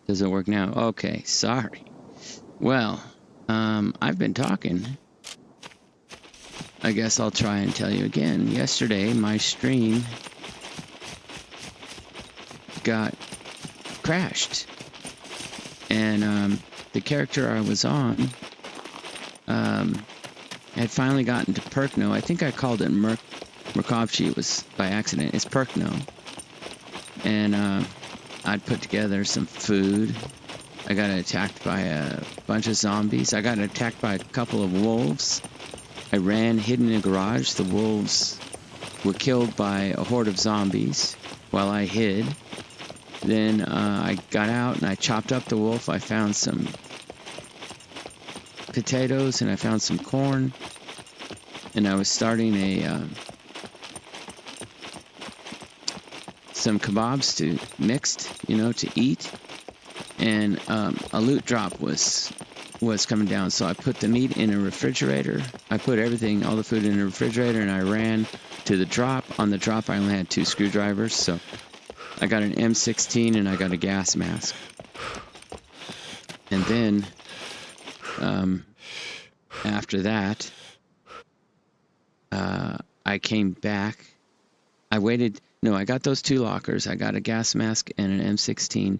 Does it work now? Okay, sorry. Well, I've been talking. I guess I'll try and tell you again. Yesterday, my stream got crashed. And the character I was on had finally gotten to Perkno. I think I called it Merkovchi. It was by accident. It's Perkno. And I'd put together some food. I got attacked by a bunch of zombies. I got attacked by a couple of wolves. I ran, hid in a garage. The wolves were killed by a horde of zombies while I hid. Then I got out and I chopped up the wolf. I found some potatoes and I found some corn. And I was starting some kebabs to mixed, to eat. And a loot drop was coming down. So I put the meat in a refrigerator. I put everything, all the food in a refrigerator, and I ran to the drop. On the drop, I only had 2 screwdrivers. So I got an M16 and I got a gas mask. And then after that, I came back. I got those 2 lockers. I got a gas mask and an M16.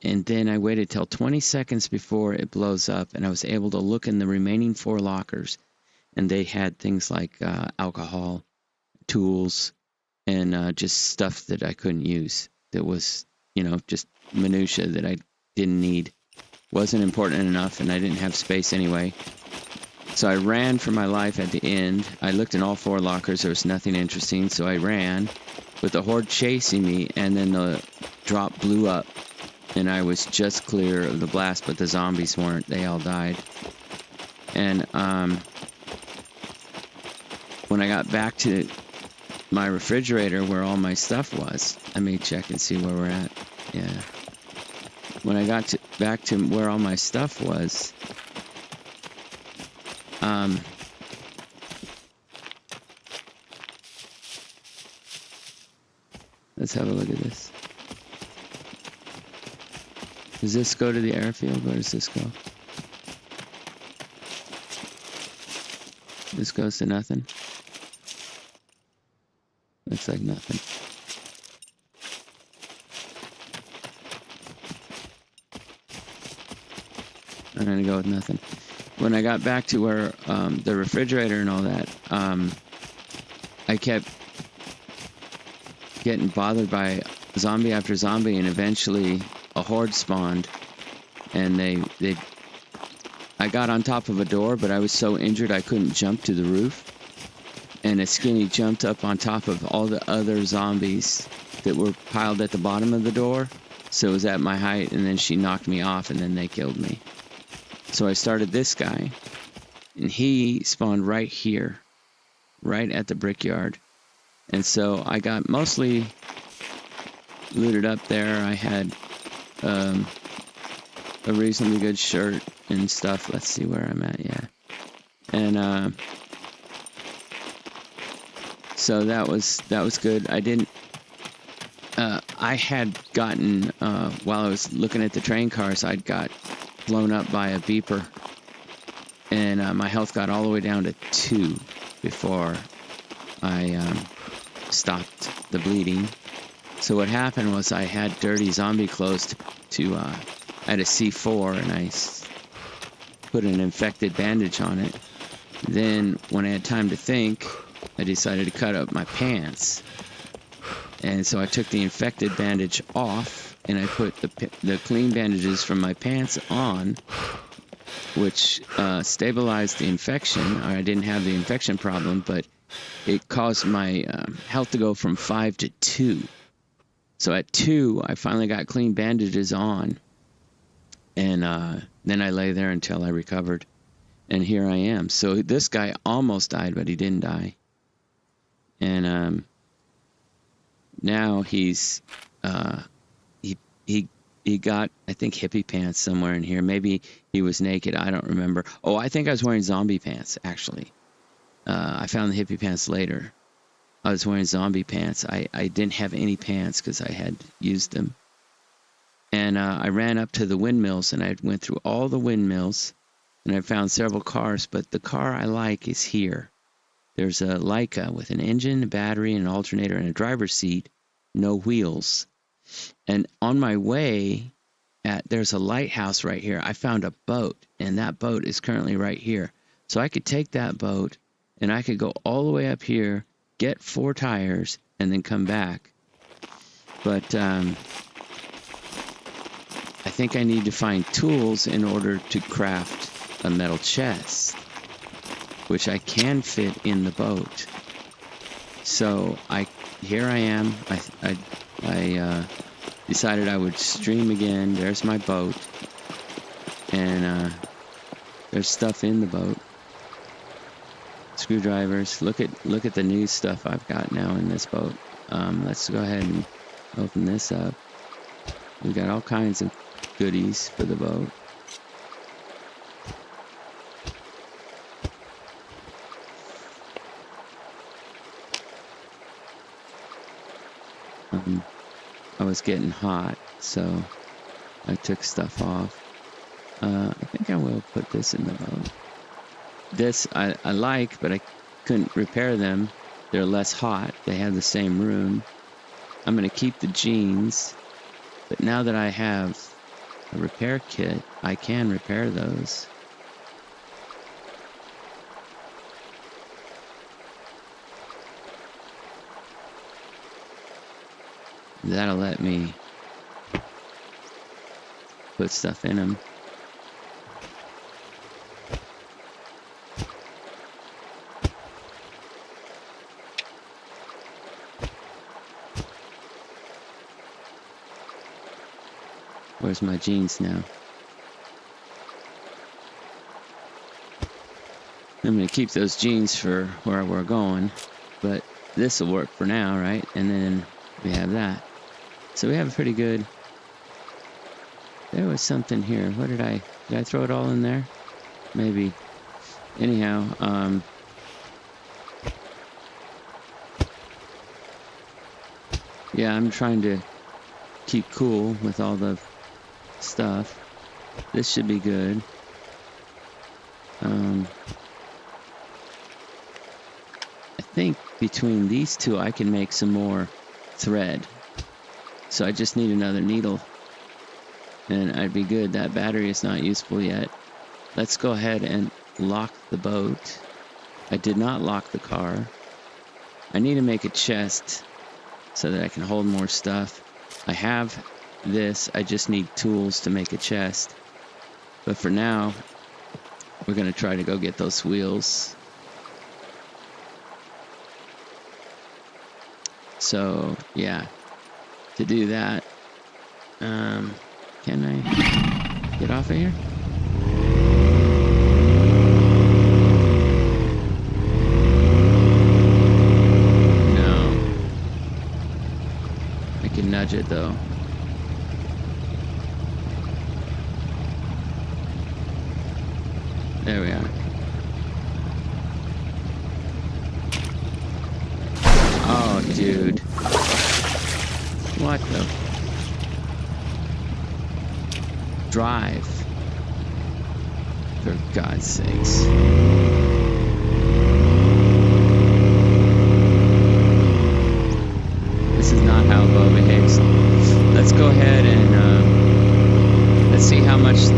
And then I waited till 20 seconds before it blows up, and I was able to look in the remaining 4 lockers, and they had things like alcohol, tools, and just stuff that I couldn't use. That was, just minutia that I didn't need. Wasn't important enough, and I didn't have space anyway. So I ran for my life at the end. I looked in all 4 lockers. There was nothing interesting, so I ran with the horde chasing me, and then the drop blew up. And I was just clear of the blast, but the zombies weren't. They all died. And when I got back to my refrigerator where all my stuff was, let me check and see where we're at. Yeah. When I got back to where all my stuff was, let's have a look at this. Does this go to the airfield? Where does this go? This goes to nothing. Looks like nothing. I'm gonna go with nothing. When I got back to where the refrigerator and all that, I kept getting bothered by zombie after zombie, and eventually a horde spawned, and I got on top of a door, but I was so injured I couldn't jump to the roof, and a skinny jumped up on top of all the other zombies that were piled at the bottom of the door, so it was at my height, and then she knocked me off, and then they killed me. So I started this guy, and he spawned right here, right at the brickyard, and so I got mostly looted up there. I had a reasonably good shirt and stuff. Let's see where I'm at. Yeah. And so that was good. I didn't I had gotten while I was looking at the train cars, I'd got blown up by a beeper, and my health got all the way down to 2 before I stopped the bleeding. So what happened was I had dirty zombie clothes I had a C4, and I put an infected bandage on it. Then when I had time to think, I decided to cut up my pants. And so I took the infected bandage off, and I put the clean bandages from my pants on, which stabilized the infection. I didn't have the infection problem, but it caused my health to go from 5 to 2. So at 2, I finally got clean bandages on, and then I lay there until I recovered, and here I am. So this guy almost died, but he didn't die. And now he's he got, I think, hippie pants somewhere in here. Maybe he was naked. I don't remember. Oh, I think I was wearing zombie pants, actually. I found the hippie pants later. I was wearing zombie pants. I didn't have any pants because I had used them. And I ran up to the windmills, and I went through all the windmills, and I found several cars, but the car I like is here. There's a Leica with an engine, a battery, an alternator, and a driver's seat, no wheels. And on my way, there's a lighthouse right here. I found a boat, and that boat is currently right here. So I could take that boat, and I could go all the way up here, get 4 tires, and then come back. But I think I need to find tools in order to craft a metal chest, which I can fit in the boat. So here I am. I decided I would stream again. There's my boat, and there's stuff in the boat. Screwdrivers. Look at the new stuff I've got now in this boat. Let's go ahead and open this up. We've got all kinds of goodies for the boat. I was getting hot, so I took stuff off. I think I will put this in the boat. This I like, but I couldn't repair them. They're less hot. They have the same room. I'm going to keep the jeans, but now that I have a repair kit, I can repair those. That'll let me put stuff in them. Where's my jeans now? I'm going to keep those jeans for where we're going, but this will work for now, right? And then we have that. So we have a pretty good... There was something here. What did I throw it all in there? Maybe. Anyhow, yeah, I'm trying to keep cool with all the stuff. This should be good. I think between these two I can make some more thread. So I just need another needle, and I'd be good. That battery is not useful yet. Let's go ahead and lock the boat. I did not lock the car. I need to make a chest so that I can hold more stuff. I have this. I just need tools to make a chest. But for now, we're going to try to go get those wheels. So, yeah. To do that, can I get off of here? No. I can nudge it though. There we are. Oh, dude. What the? Drive. For God's sakes. This is not how Bo behaves. Let's go ahead and let's see how much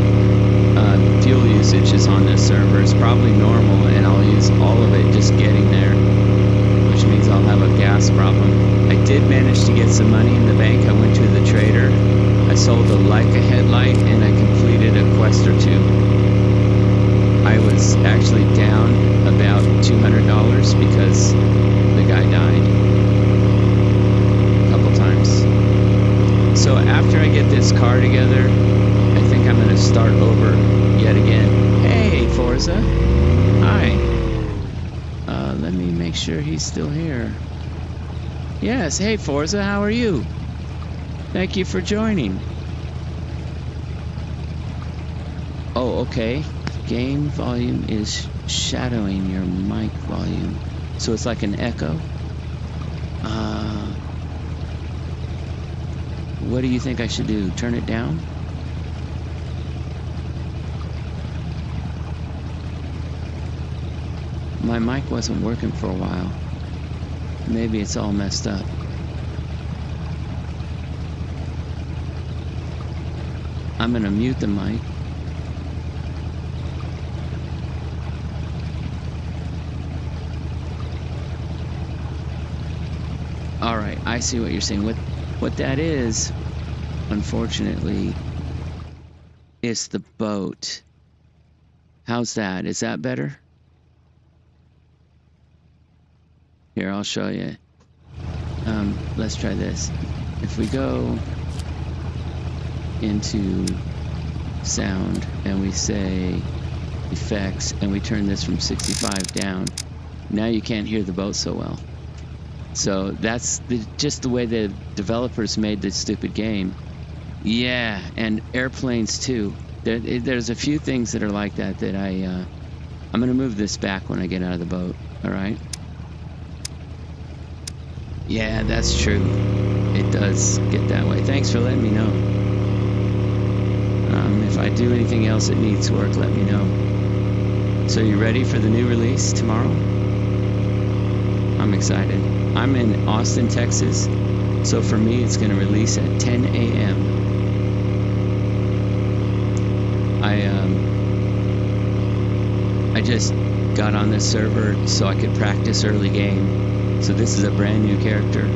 fuel usage is on this server. It's probably normal, and I'll use all of it just getting there, which means I'll have a gas problem. I did manage to get some money in the bank. I went to the trader. I sold a Leica headlight, and I completed a quest or two. I was actually down about $200 because the guy died a couple times. So after I get this car together, I think I'm going to start over yet again. Hey, Forza. Hi. Let me make sure he's still here. Yes, hey Forza, how are you? Thank you for joining. Oh, okay. Game volume is shadowing your mic volume. So it's like an echo. What do you think I should do? Turn it down? My mic wasn't working for a while. Maybe it's all messed up. I'm gonna mute the mic. All right, I see what you're saying. What that is, unfortunately, is the boat. How's that? Is that better? Here, I'll show you. Let's try this. If we go into sound and we say effects and we turn this from 65 down, now you can't hear the boat so well. So that's just the way the developers made this stupid game. Yeah, and airplanes too. There's a few things that are like that that I'm gonna move this back when I get out of the boat. All right. Yeah, that's true. It does get that way. Thanks for letting me know. If I do anything else that needs work, let me know. So you ready for the new release tomorrow? I'm excited. I'm in Austin, Texas, so for me it's going to release at 10 a.m. I just got on this server so I could practice early game. So this is a brand new character,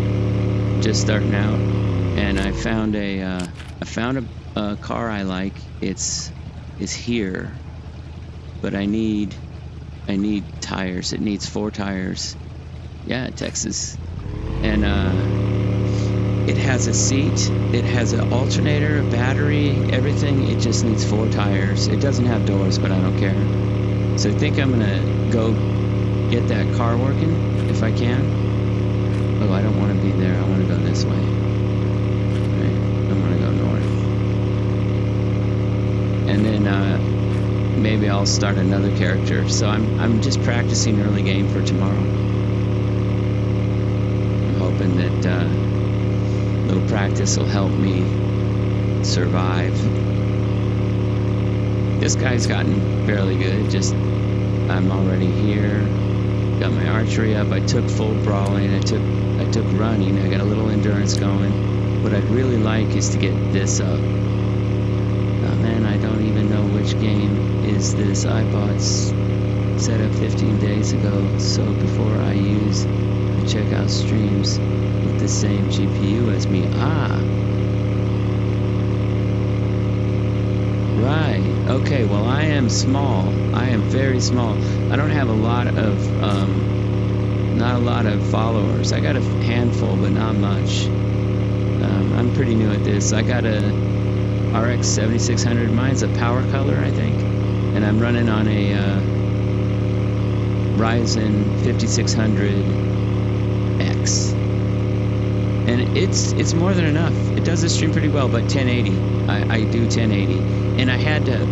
just starting out, and I found a car I like. It's here, but I need tires. It needs 4 tires. Yeah, Texas. And it has a seat, it has an alternator, a battery, everything. It just needs 4 tires. It doesn't have doors, but I don't care. So I think I'm gonna go get that car working if I can. Oh, I don't want to be there. I want to go this way. Right. I'm gonna go north. And then maybe I'll start another character. So I'm just practicing early game for tomorrow. Hoping that little practice will help me survive. This guy's gotten fairly good. Just I'm already here. Got my archery up. I took full brawling. I took running. I got a little endurance going. What I'd really like is to get this up. Oh man, I don't even know which game is this. I bought set up 15 days ago. So before I use check out streams with the same GPU as me. Right. Okay, well I am small. I am very small. I don't have a lot of not a lot of followers. I got a handful, but not much. I'm pretty new at this. I got a RX 7600. Mine's a PowerColor, I think, and I'm running on a Ryzen 5600X, and it's more than enough. It does the stream pretty well, but 1080. I do 1080, and I had to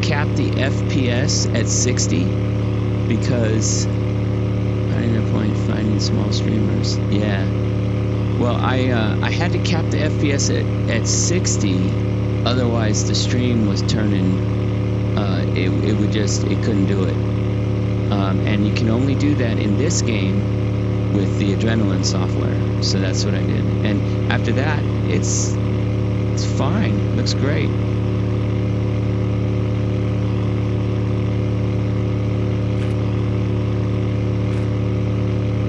cap the FPS at 60 because I didn't have a point finding small streamers. Yeah. Well, I had to cap the FPS at 60, otherwise the stream was turning. It couldn't do it. And you can only do that in this game with the Adrenaline software. So that's what I did. And after that, it's fine. Looks great.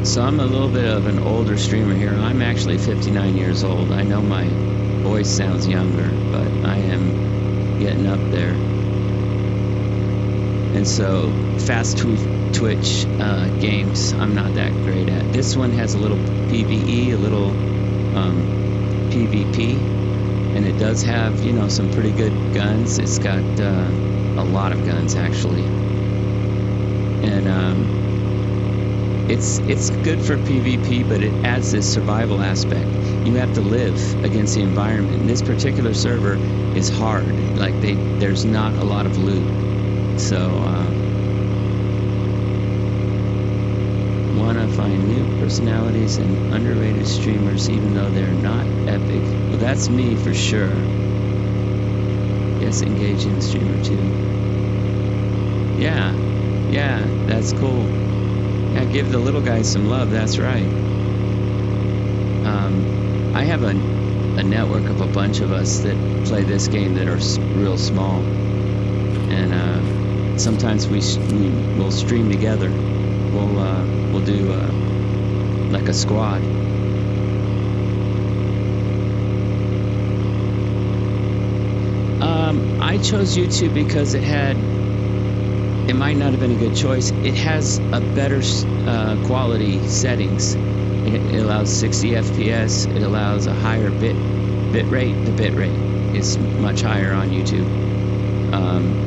So I'm a little bit of an older streamer here. I'm actually 59 years old. I know my voice sounds younger, but I am getting up there. And so fast Twitch games, I'm not that great at. This one has a little PvE, a little PvP, and it does have, some pretty good guns. It's got a lot of guns actually, and it's good for PvP, but it adds this survival aspect. You have to live against the environment. And this particular server is hard. Like there's not a lot of loot. So wanna find new personalities and underrated streamers, even though they're not epic. Well, that's me for sure. Yes, engaging streamer too. Yeah, that's cool. Yeah, give the little guys some love. That's right. I have a network of a bunch of us that play this game that are real small, and sometimes we'll stream together. We'll do like a squad. I chose YouTube because it might not have been a good choice. It has a better quality settings. It allows 60 FPS. It allows a higher bit rate. The bit rate is much higher on YouTube.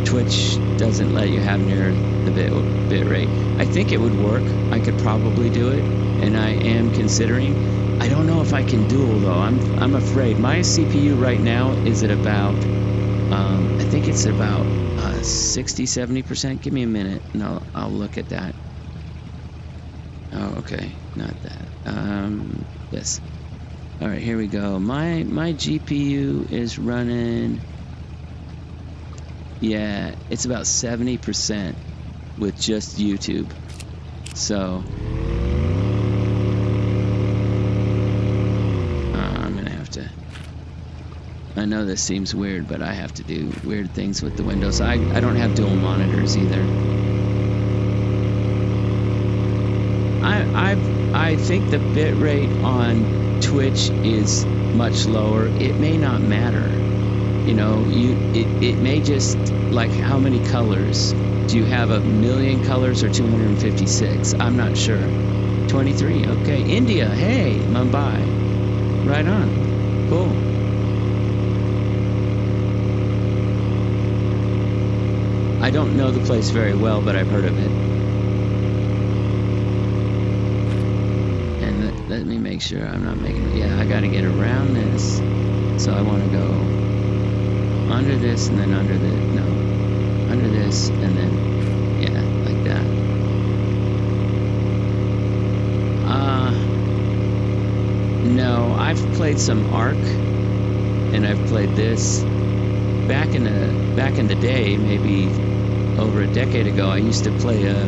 Twitch doesn't let you have near the bit rate. I think it would work. I could probably do it, and I am considering. I don't know if I can dual though. I'm afraid. My CPU right now is at about I think it's about 60-70%. Give me a minute, and I'll look at that. Oh, okay, not that. This. All right, here we go. My GPU is running. Yeah, it's about 70% with just YouTube. So I'm gonna have to. I know this seems weird, but I have to do weird things with the Windows. I don't have dual monitors either. I think the bit rate on Twitch is much lower. It may not matter. You know, it may just, like, how many colors? Do you have 1,000,000 colors or 256? I'm not sure. 23, okay. India, hey, Mumbai. Right on. Cool. I don't know the place very well, but I've heard of it. And let me make sure I'm not making it. Yeah, I got to get around this. So I want to go under this and then under the, no, under this and then, yeah, like that. No, I've played some Arc, and I've played this. Back in the day, maybe over a decade ago, I used to play a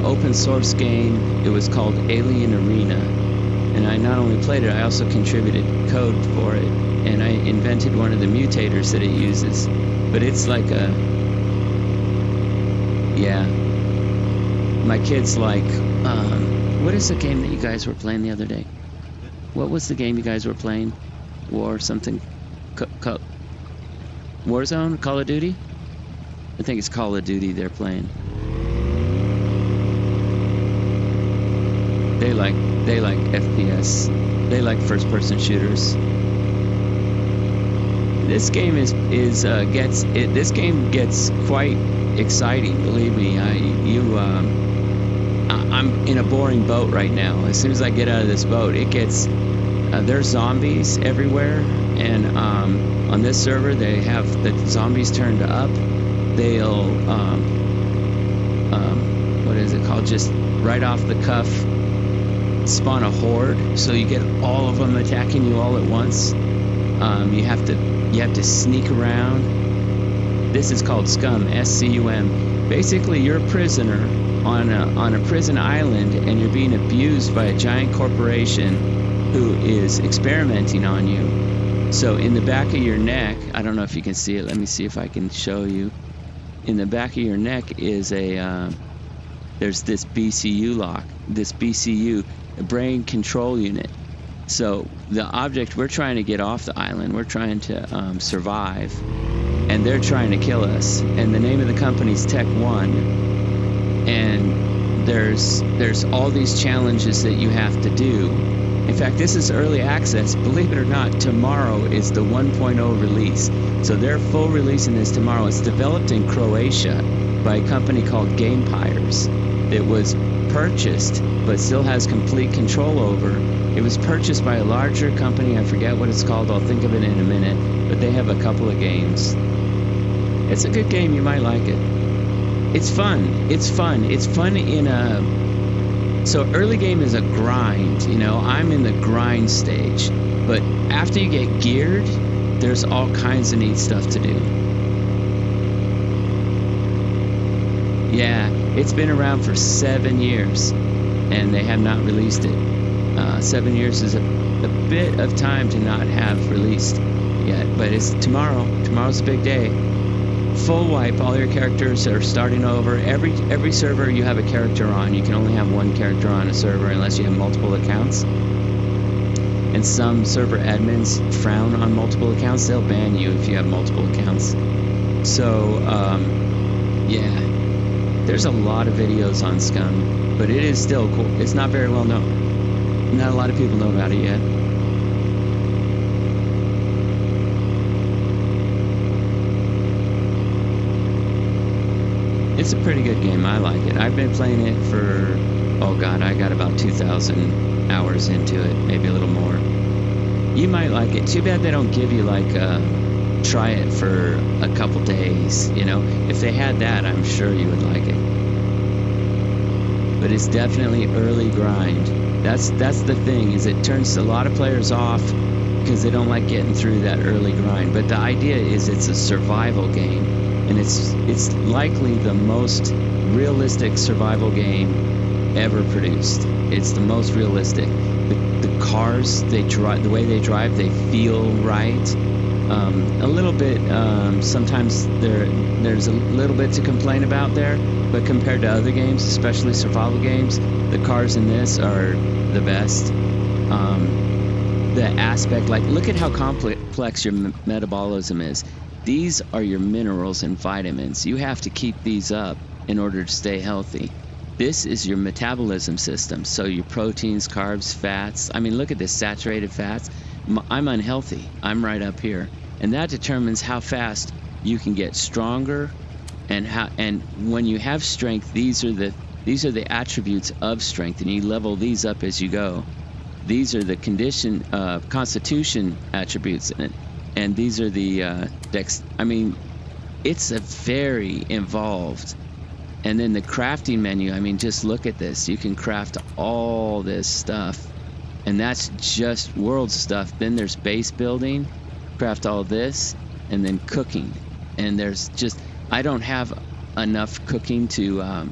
open source game. It was called Alien Arena, and I not only played it, I also contributed code for it, and I invented one of the mutators that it uses. But it's like a, yeah. My kids like, what is the game that you guys were playing the other day? What was the game you guys were playing? War something? Warzone? Call of Duty? I think it's Call of Duty they're playing. They like FPS. They like first-person shooters. This game this game gets quite exciting. Believe me, I'm in a boring boat right now. As soon as I get out of this boat, it gets there's zombies everywhere, and on this server they have the zombies turned up. They'll what is it called? Just right off the cuff, spawn a horde, so you get all of them attacking you all at once. You have to sneak around. This is called Scum, SCUM. Basically, you're a prisoner on a prison island, and you're being abused by a giant corporation who is experimenting on you. So in the back of your neck, I don't know if you can see it. Let me see if I can show you. In the back of your neck is there's this BCU lock, this BCU, a brain control unit. So the object, we're trying to get off the island. We're trying to survive, and they're trying to kill us. And the name of the company's Tech One. And there's all these challenges that you have to do. In fact, this is early access. Believe it or not, tomorrow is the 1.0 release. So they're full releasing this tomorrow. It's developed in Croatia by a company called Gamepires. It was purchased, but still has complete control over. It was purchased by a larger company. I forget what it's called. I'll think of it in a minute. But they have a couple of games. It's a good game. You might like it. It's fun. It's fun. It's fun in a So early game is a grind, you know, I'm in the grind stage. But after you get geared, there's all kinds of neat stuff to do. Yeah, it's been around for 7 years, and they have not released it. 7 years is a bit of time to not have released yet, but it's tomorrow. Tomorrow's a big day. Full wipe, all your characters are starting over. Every server you have a character on, you can only have one character on a server unless you have multiple accounts. And some server admins frown on multiple accounts. They'll ban you if you have multiple accounts. So, yeah, there's a lot of videos on Scum, but it is still cool. It's not very well known. Not a lot of people know about it yet. It's a pretty good game. I like it. I've been playing it for, oh god, I got about 2,000 hours into it, maybe a little more. You might like it. Too bad they don't give you like try it for a couple days, you know. If they had that, I'm sure you would like it. But it's definitely early grind. That's the thing, is it turns a lot of players off because they don't like getting through that early grind. But the idea is it's a survival game, and it's likely the most realistic survival game ever produced. It's the most realistic. The cars they drive, the way they drive, they feel right. A little bit, sometimes there's a little bit to complain about there, but compared to other games, especially survival games, the cars in this are the best. The aspect, like, look at how complex your metabolism is. These are your minerals and vitamins. You have to keep these up in order to stay healthy. This is your metabolism system. So your proteins, carbs, fats. I mean, look at this, saturated fats. I'm unhealthy. I'm right up here. And that determines how fast you can get stronger, and when you have strength, these are the attributes of strength, and you level these up as you go. These are the constitution attributes, and these are the I mean, it's a very involved. And then the crafting menu, I mean, just look at this. You can craft all this stuff, and that's just world stuff. Then there's base building, craft all this, and then cooking. And there's just, I don't have enough cooking to,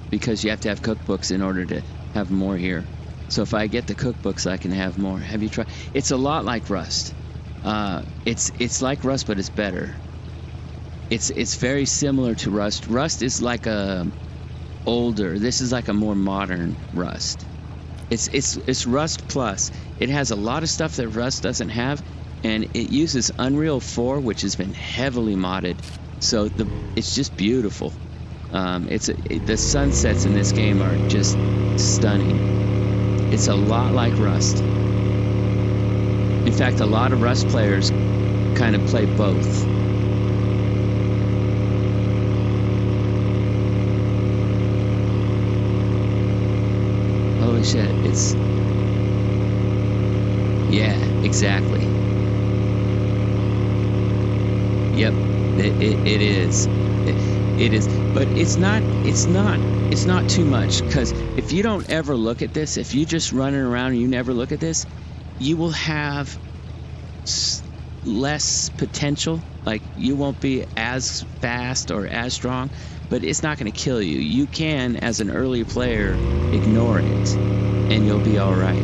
because you have to have cookbooks in order to have more here. So if I get the cookbooks, I can have more. Have you tried? It's a lot like Rust. It's like Rust, but it's better. It's very similar to Rust. Rust is like older. This is like a more modern Rust. It's Rust Plus. It has a lot of stuff that Rust doesn't have, and it uses Unreal 4, which has been heavily modded. So it's just beautiful. The sunsets in this game are just stunning. It's a lot like Rust. In fact, a lot of Rust players kind of play both. Holy shit, it's... Yeah, exactly. Yep, it is. It is, but it's not too much, because if you don't ever look at this, if you just running around and you never look at this, you will have less potential. Like, you won't be as fast or as strong, but it's not going to kill you. You can, as an early player, ignore it, and you'll be all right.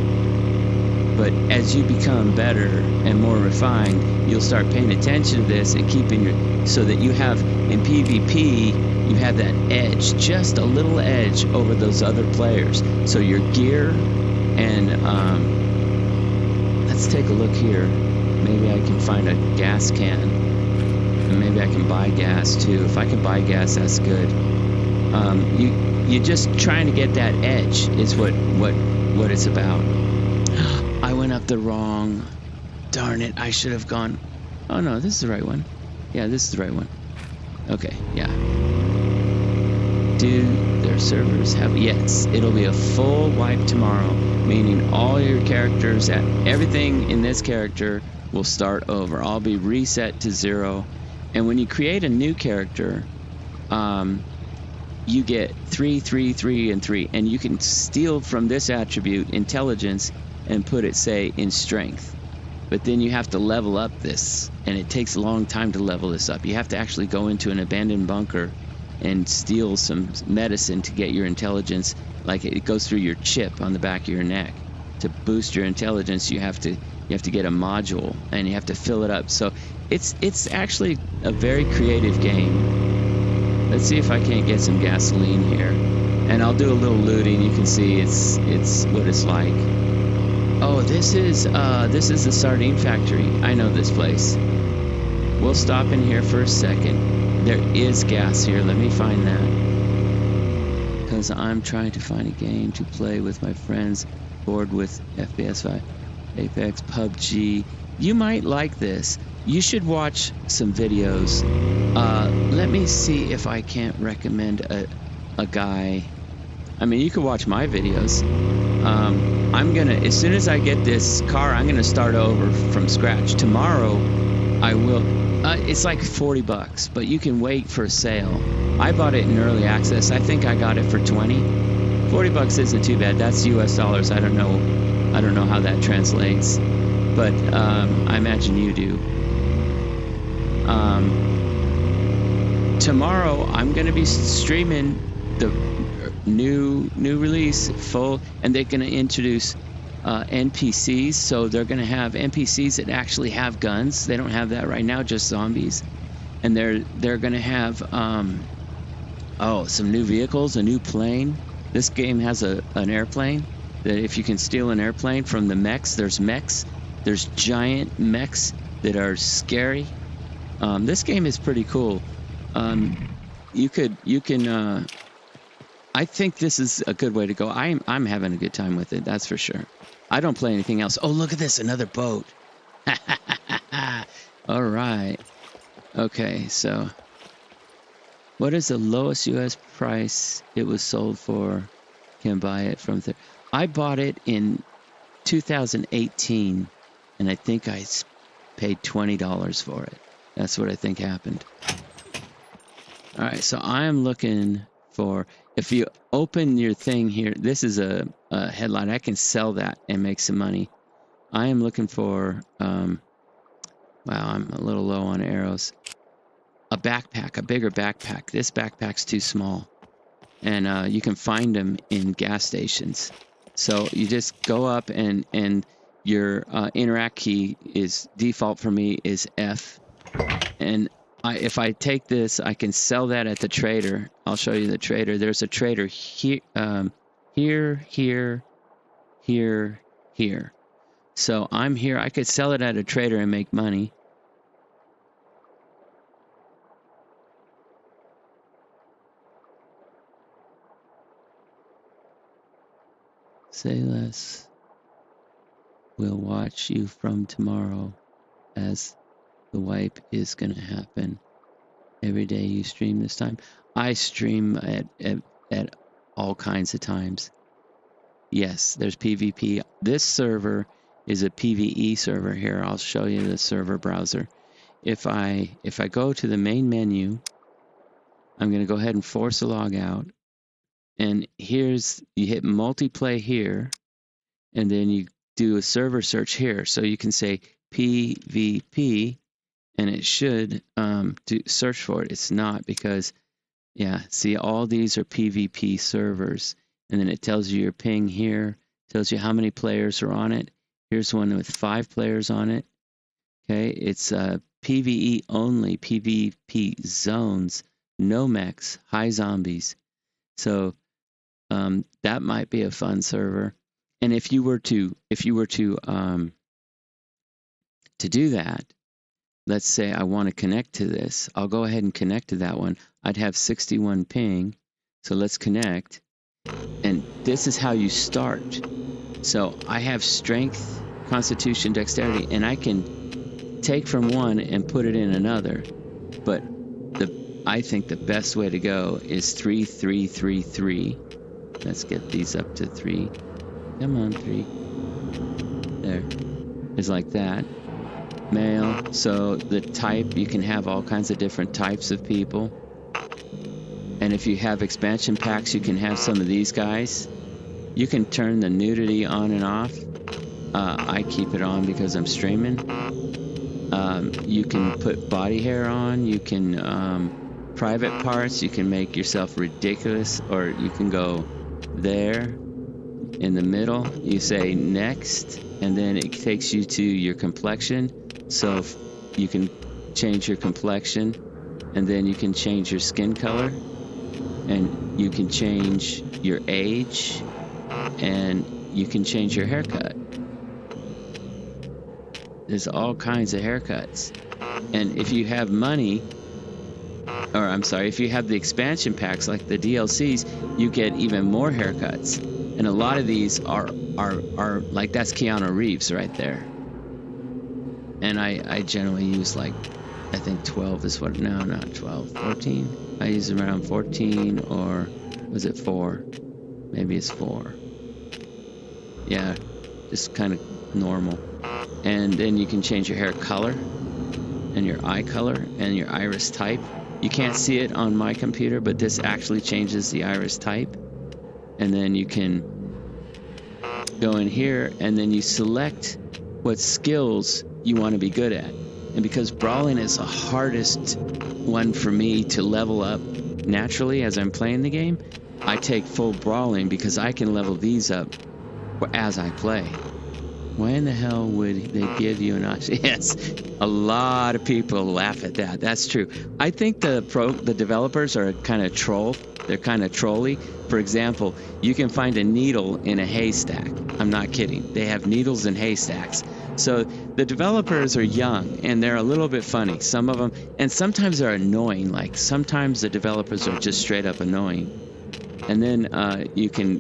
But as you become better and more refined, you'll start paying attention to this and keeping so that you have, in PvP, you have that edge, just a little edge over those other players. So your gear and, let's take a look here. Maybe I can find a gas can, and maybe I can buy gas too. If I can buy gas, that's good. You're just trying to get that edge is what it's about. I went up the wrong. Darn it, I should have gone. Oh no, this is the right one. Yeah, this is the right one. Okay, yeah. Do their servers have... Yes, it'll be a full wipe tomorrow, meaning all your characters, everything in this character will start over. I'll be reset to 0. And when you create a new character, you get 3, 3, 3, and 3. And you can steal from this attribute, intelligence, and put it, say, in strength. But then you have to level up this, and it takes a long time to level this up. You have to actually go into an abandoned bunker and steal some medicine to get your intelligence. Like it goes through your chip on the back of your neck. To boost your intelligence, you have to get a module, and you have to fill it up. So it's actually a very creative game. Let's see if I can't get some gasoline here, and I'll do a little looting. You can see it's what it's like. Oh, this is the sardine factory. I know this place. We'll stop in here for a second. There is gas here. Let me find that, because I'm trying to find a game to play with my friends. Bored with FPS 5, Apex, PUBG. You might like this. You should watch some videos. Let me see if I can't recommend a guy. I mean, you could watch my videos. I'm gonna, as soon as I get this car, I'm gonna start over from scratch. Tomorrow, I will. It's like $40, but you can wait for a sale. I bought it in early access. I think I got it for 20. $40 isn't too bad. That's US dollars. I don't know how that translates, but I imagine you do. Tomorrow I'm going to be streaming the new release full, and they're going to introduce NPCs. So they're going to have NPCs that actually have guns. They don't have that right now, just zombies. And they're going to have some new vehicles, a new plane. This game has an airplane that if you can steal an airplane from the mechs, there's giant mechs that are scary. This game is pretty cool. You can. I think this is a good way to go. I'm having a good time with it. That's for sure. I don't play anything else. Oh, look at this, another boat. All right. Okay, so. What is the lowest U.S. price it was sold for? Can buy it from there. I bought it in 2018, and I think I paid $20 for it. That's what I think happened. All right, so I am looking for, if you open your thing here, this is a headlight. I can sell that and make some money. I am looking for, wow, I'm a little low on arrows. A backpack, a bigger backpack. This backpack's too small. And you can find them in gas stations. So you just go up and your interact key is default for me is F. And if I take this, I can sell that at the trader. I'll show you the trader. There's a trader here, here. So I'm here. I could sell it at a trader and make money. Say less. We'll watch you from tomorrow, as the wipe is going to happen. Every day you stream this time. I stream at all kinds of times. Yes, there's PvP. This server is a PvE server here. I'll show you the server browser. If I go to the main menu, I'm going to go ahead and force a log out. And here's, you hit multiplay here, and then you do a server search here. So you can say PvP, and it should search for it. It's not, because, yeah, see, all these are PvP servers. And then it tells you your ping here, tells you how many players are on it. Here's one with 5 players on it. Okay, it's PvE only, PvP zones, no mechs, high zombies. So that might be a fun server. And if you were to do that, let's say I want to connect to this, I'll go ahead and connect to that one. I'd have 61 ping. So let's connect. And this is how you start. So I have strength, constitution, dexterity, and I can take from one and put it in another. But I think the best way to go is 3, 3, 3, 3. Let's get these up to 3. Come on, 3. There. It's like that. Male. So the type, you can have all kinds of different types of people. And if you have expansion packs, you can have some of these guys. You can turn the nudity on and off. I keep it on because I'm streaming. You can put body hair on. You can private parts. You can make yourself ridiculous, or you can go there in the middle. You say next, and then it takes you to your complexion. So you can change your complexion, and then you can change your skin color, and you can change your age, and you can change your haircut. There's all kinds of haircuts. And if you have money, or I'm sorry, if you have the expansion packs like the DLCs, you get even more haircuts. And a lot of these are like, that's Keanu Reeves right there. And I generally use like, I think 12 is what, no, not 12, 14. I use around 14, or was it 4? Maybe it's 4. Yeah, just kind of normal. And then you can change your hair color and your eye color and your iris type. You can't see it on my computer, but this actually changes the iris type. And then you can go in here and then you select what skills you want to be good at. And because brawling is the hardest one for me to level up naturally as I'm playing the game, I take full brawling because I can level these up as I play. Why in the hell would they give you an option? Yes, a lot of people laugh at that. That's true. I think the developers are kind of troll. They're kind of trolly. For example, you can find a needle in a haystack. I'm not kidding. They have needles in haystacks. So the developers are young and they're a little bit funny. Some of them, and sometimes they're annoying. Like sometimes the developers are just straight up annoying. And then you can.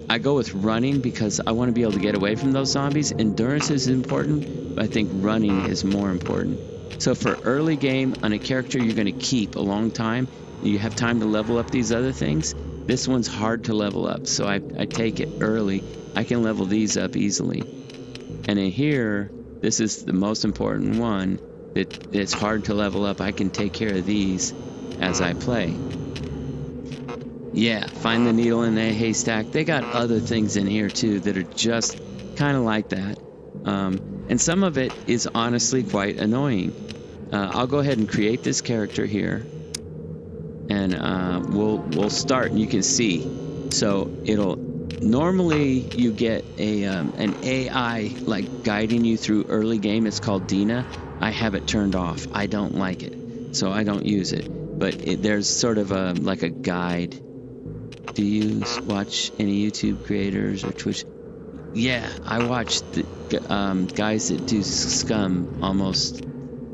I go with running because I want to be able to get away from those zombies. Endurance is important, but I think running is more important. So for early game on a character you're going to keep a long time, you have time to level up these other things. This one's hard to level up, so I take it early. I can level these up easily. And in here, this is the most important one. It's hard to level up. I can take care of these as I play. Yeah, find the needle in the haystack. They got other things in here too that are just kind of like that. And some of it is honestly quite annoying. I'll go ahead and create this character here. And we'll start, and you can see. So it'll normally you get an AI like guiding you through early game. It's called Dina. I have it turned off. I don't like it, so I don't use it. But there's sort of like a guide. Do you watch any YouTube creators or Twitch? Yeah, I watch the guys that do Scum almost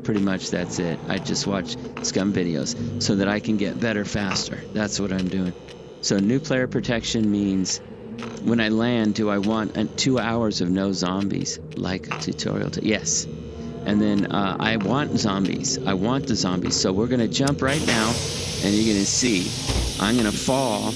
pretty much. That's it. I just watch Scum videos so that I can get better faster. That's what I'm doing. So new player protection means when I land, do I want 2 hours of no zombies? Like a tutorial. Yes. And then I want zombies. I want the zombies. So we're going to jump right now, and you're going to see I'm going to fall.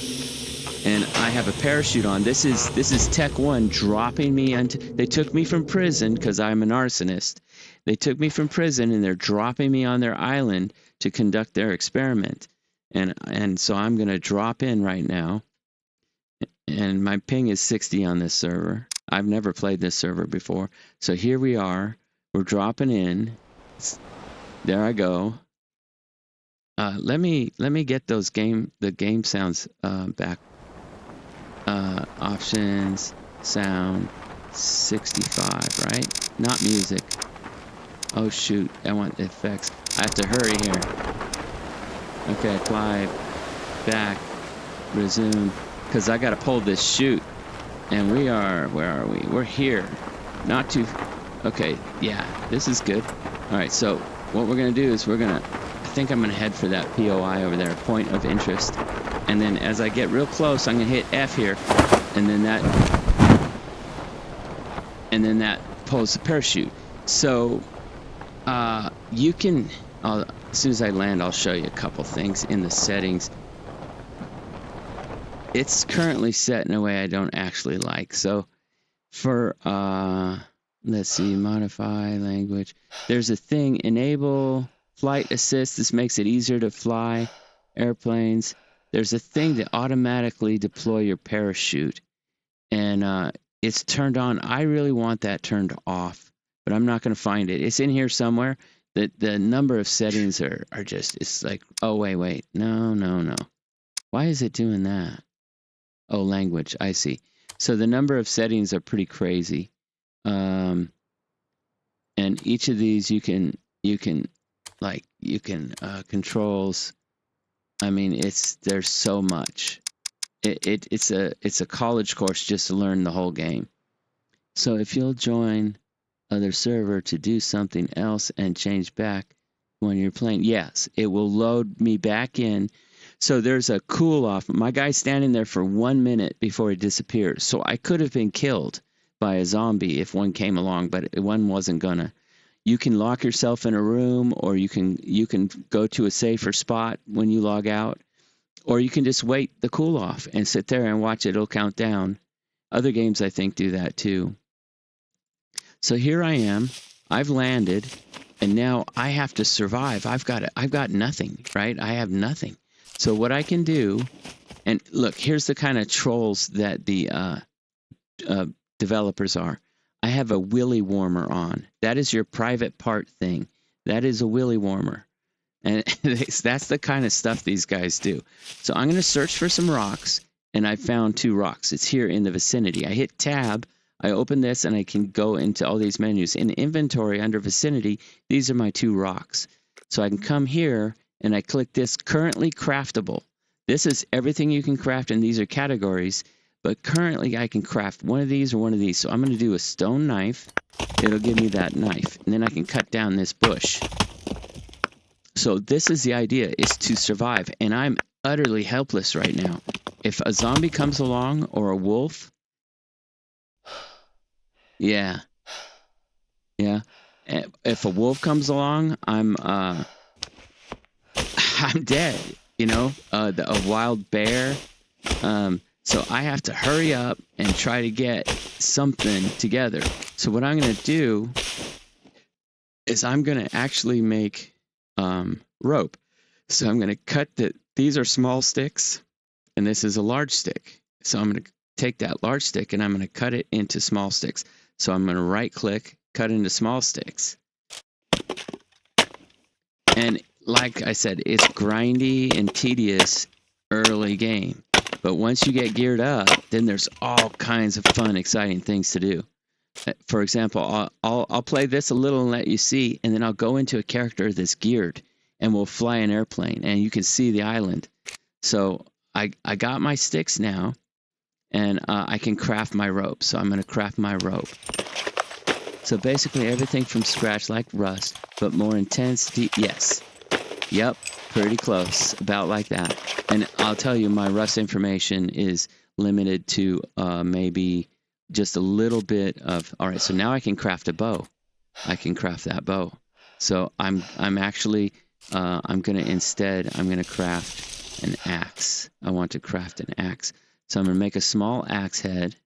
And I have a parachute on. This is Tech 1 dropping me onto. They took me from prison because I'm an arsonist. They took me from prison and they're dropping me on their island to conduct their experiment. And so I'm going to drop in right now. And my ping is 60 on this server. I've never played this server before. So here we are. We're dropping in. There I go. Let me get those the game sounds back. Options, sound, 65, right? Not music. Oh shoot, I want effects. I have to hurry here. Okay, apply, back, resume, because I gotta pull this chute. And we are, where are we? We're here. Not too, okay, yeah, this is good. All right, so what we're gonna do is I think I'm gonna head for that POI over there, point of interest. And then as I get real close, I'm gonna hit F here, and then that pulls the parachute. So you can, as soon as I land, I'll show you a couple things in the settings. It's currently set in a way I don't actually like. So for let's see, modify language. There's a thing, enable flight assist. This makes it easier to fly airplanes. there's a thing that automatically deploy your parachute, and it's turned on. I really want that turned off, but I'm not going to find it. It's in here somewhere. The number of settings are just, it's like, oh, wait. No. Why is it doing that? Oh, language. I see. So the number of settings are pretty crazy. And each of these you can controls. I mean, there's so much. It's a college course just to learn the whole game. So if you'll join other server to do something else and change back when you're playing, yes, it will load me back in. So there's a cool off. My guy's standing there for 1 minute before he disappears. So I could have been killed by a zombie if one came along, but one wasn't gonna. You can lock yourself in a room, or you can go to a safer spot when you log out, or you can just wait the cool off and sit there and watch it. It'll count down. Other games, I think, do that too. So here I am. I've landed, and now I have to survive. I've got nothing, right? I have nothing. So what I can do, and look, here's the kind of trolls that the developers are. I have a willy warmer on. That is your private part thing. That is a willy warmer. And that's the kind of stuff these guys do. So I'm going to search for some rocks, and I found 2 rocks. It's here in the vicinity. I hit tab, I open this, and I can go into all these menus. In inventory under vicinity, these are my 2 rocks. So I can come here, and I click this currently craftable. This is everything you can craft, and these are categories. But currently, I can craft one of these or one of these. So I'm going to do a stone knife. It'll give me that knife. And then I can cut down this bush. So this is the idea, is to survive. And I'm utterly helpless right now. If a zombie comes along or a wolf. Yeah. If a wolf comes along, I'm dead. You know, a wild bear. So I have to hurry up and try to get something together. So what I'm going to do is I'm going to actually make rope. So I'm going to cut these are small sticks, and this is a large stick. So I'm going to take that large stick, and I'm going to cut it into small sticks. So I'm going to right-click, cut into small sticks. And like I said, it's grindy and tedious early game. But once you get geared up, then there's all kinds of fun, exciting things to do. For example, I'll play this a little and let you see, and then I'll go into a character that's geared, and we'll fly an airplane, and you can see the island. So I got my sticks now, and I can craft my rope. So I'm going to craft my rope. So basically everything from scratch, like Rust, but more intense. Yes. Yep. Pretty close, about like that. And I'll tell you, my Rust information is limited to maybe just a little bit of. All right, so now I can craft a bow. I can craft that bow. So I'm actually I'm gonna craft an axe. I want to craft an axe. So I'm gonna make a small axe head.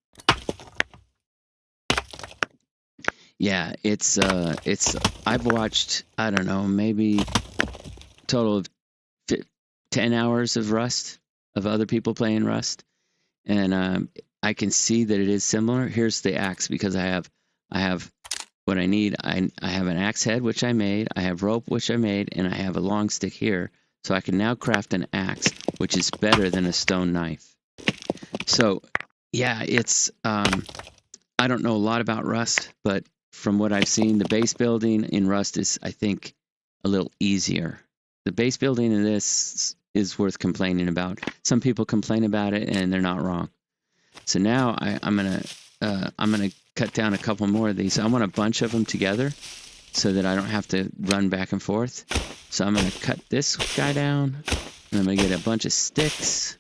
Yeah, it's I've watched, I don't know, maybe total of 10 hours of Rust, of other people playing Rust, and I can see that it is similar. Here's the axe, because I have what I need. I have an axe head, which I made. I have rope, which I made, and I have a long stick here. So I can now craft an axe, which is better than a stone knife. So yeah, it's I don't know a lot about Rust, but from what I've seen, the base building in Rust is, I think, a little easier. The base building in this is worth complaining about. Some people complain about it, and they're not wrong. So now I'm gonna cut down a couple more of these. I want a bunch of them together so that I don't have to run back and forth. So I'm gonna cut this guy down, and I'm gonna get a bunch of sticks.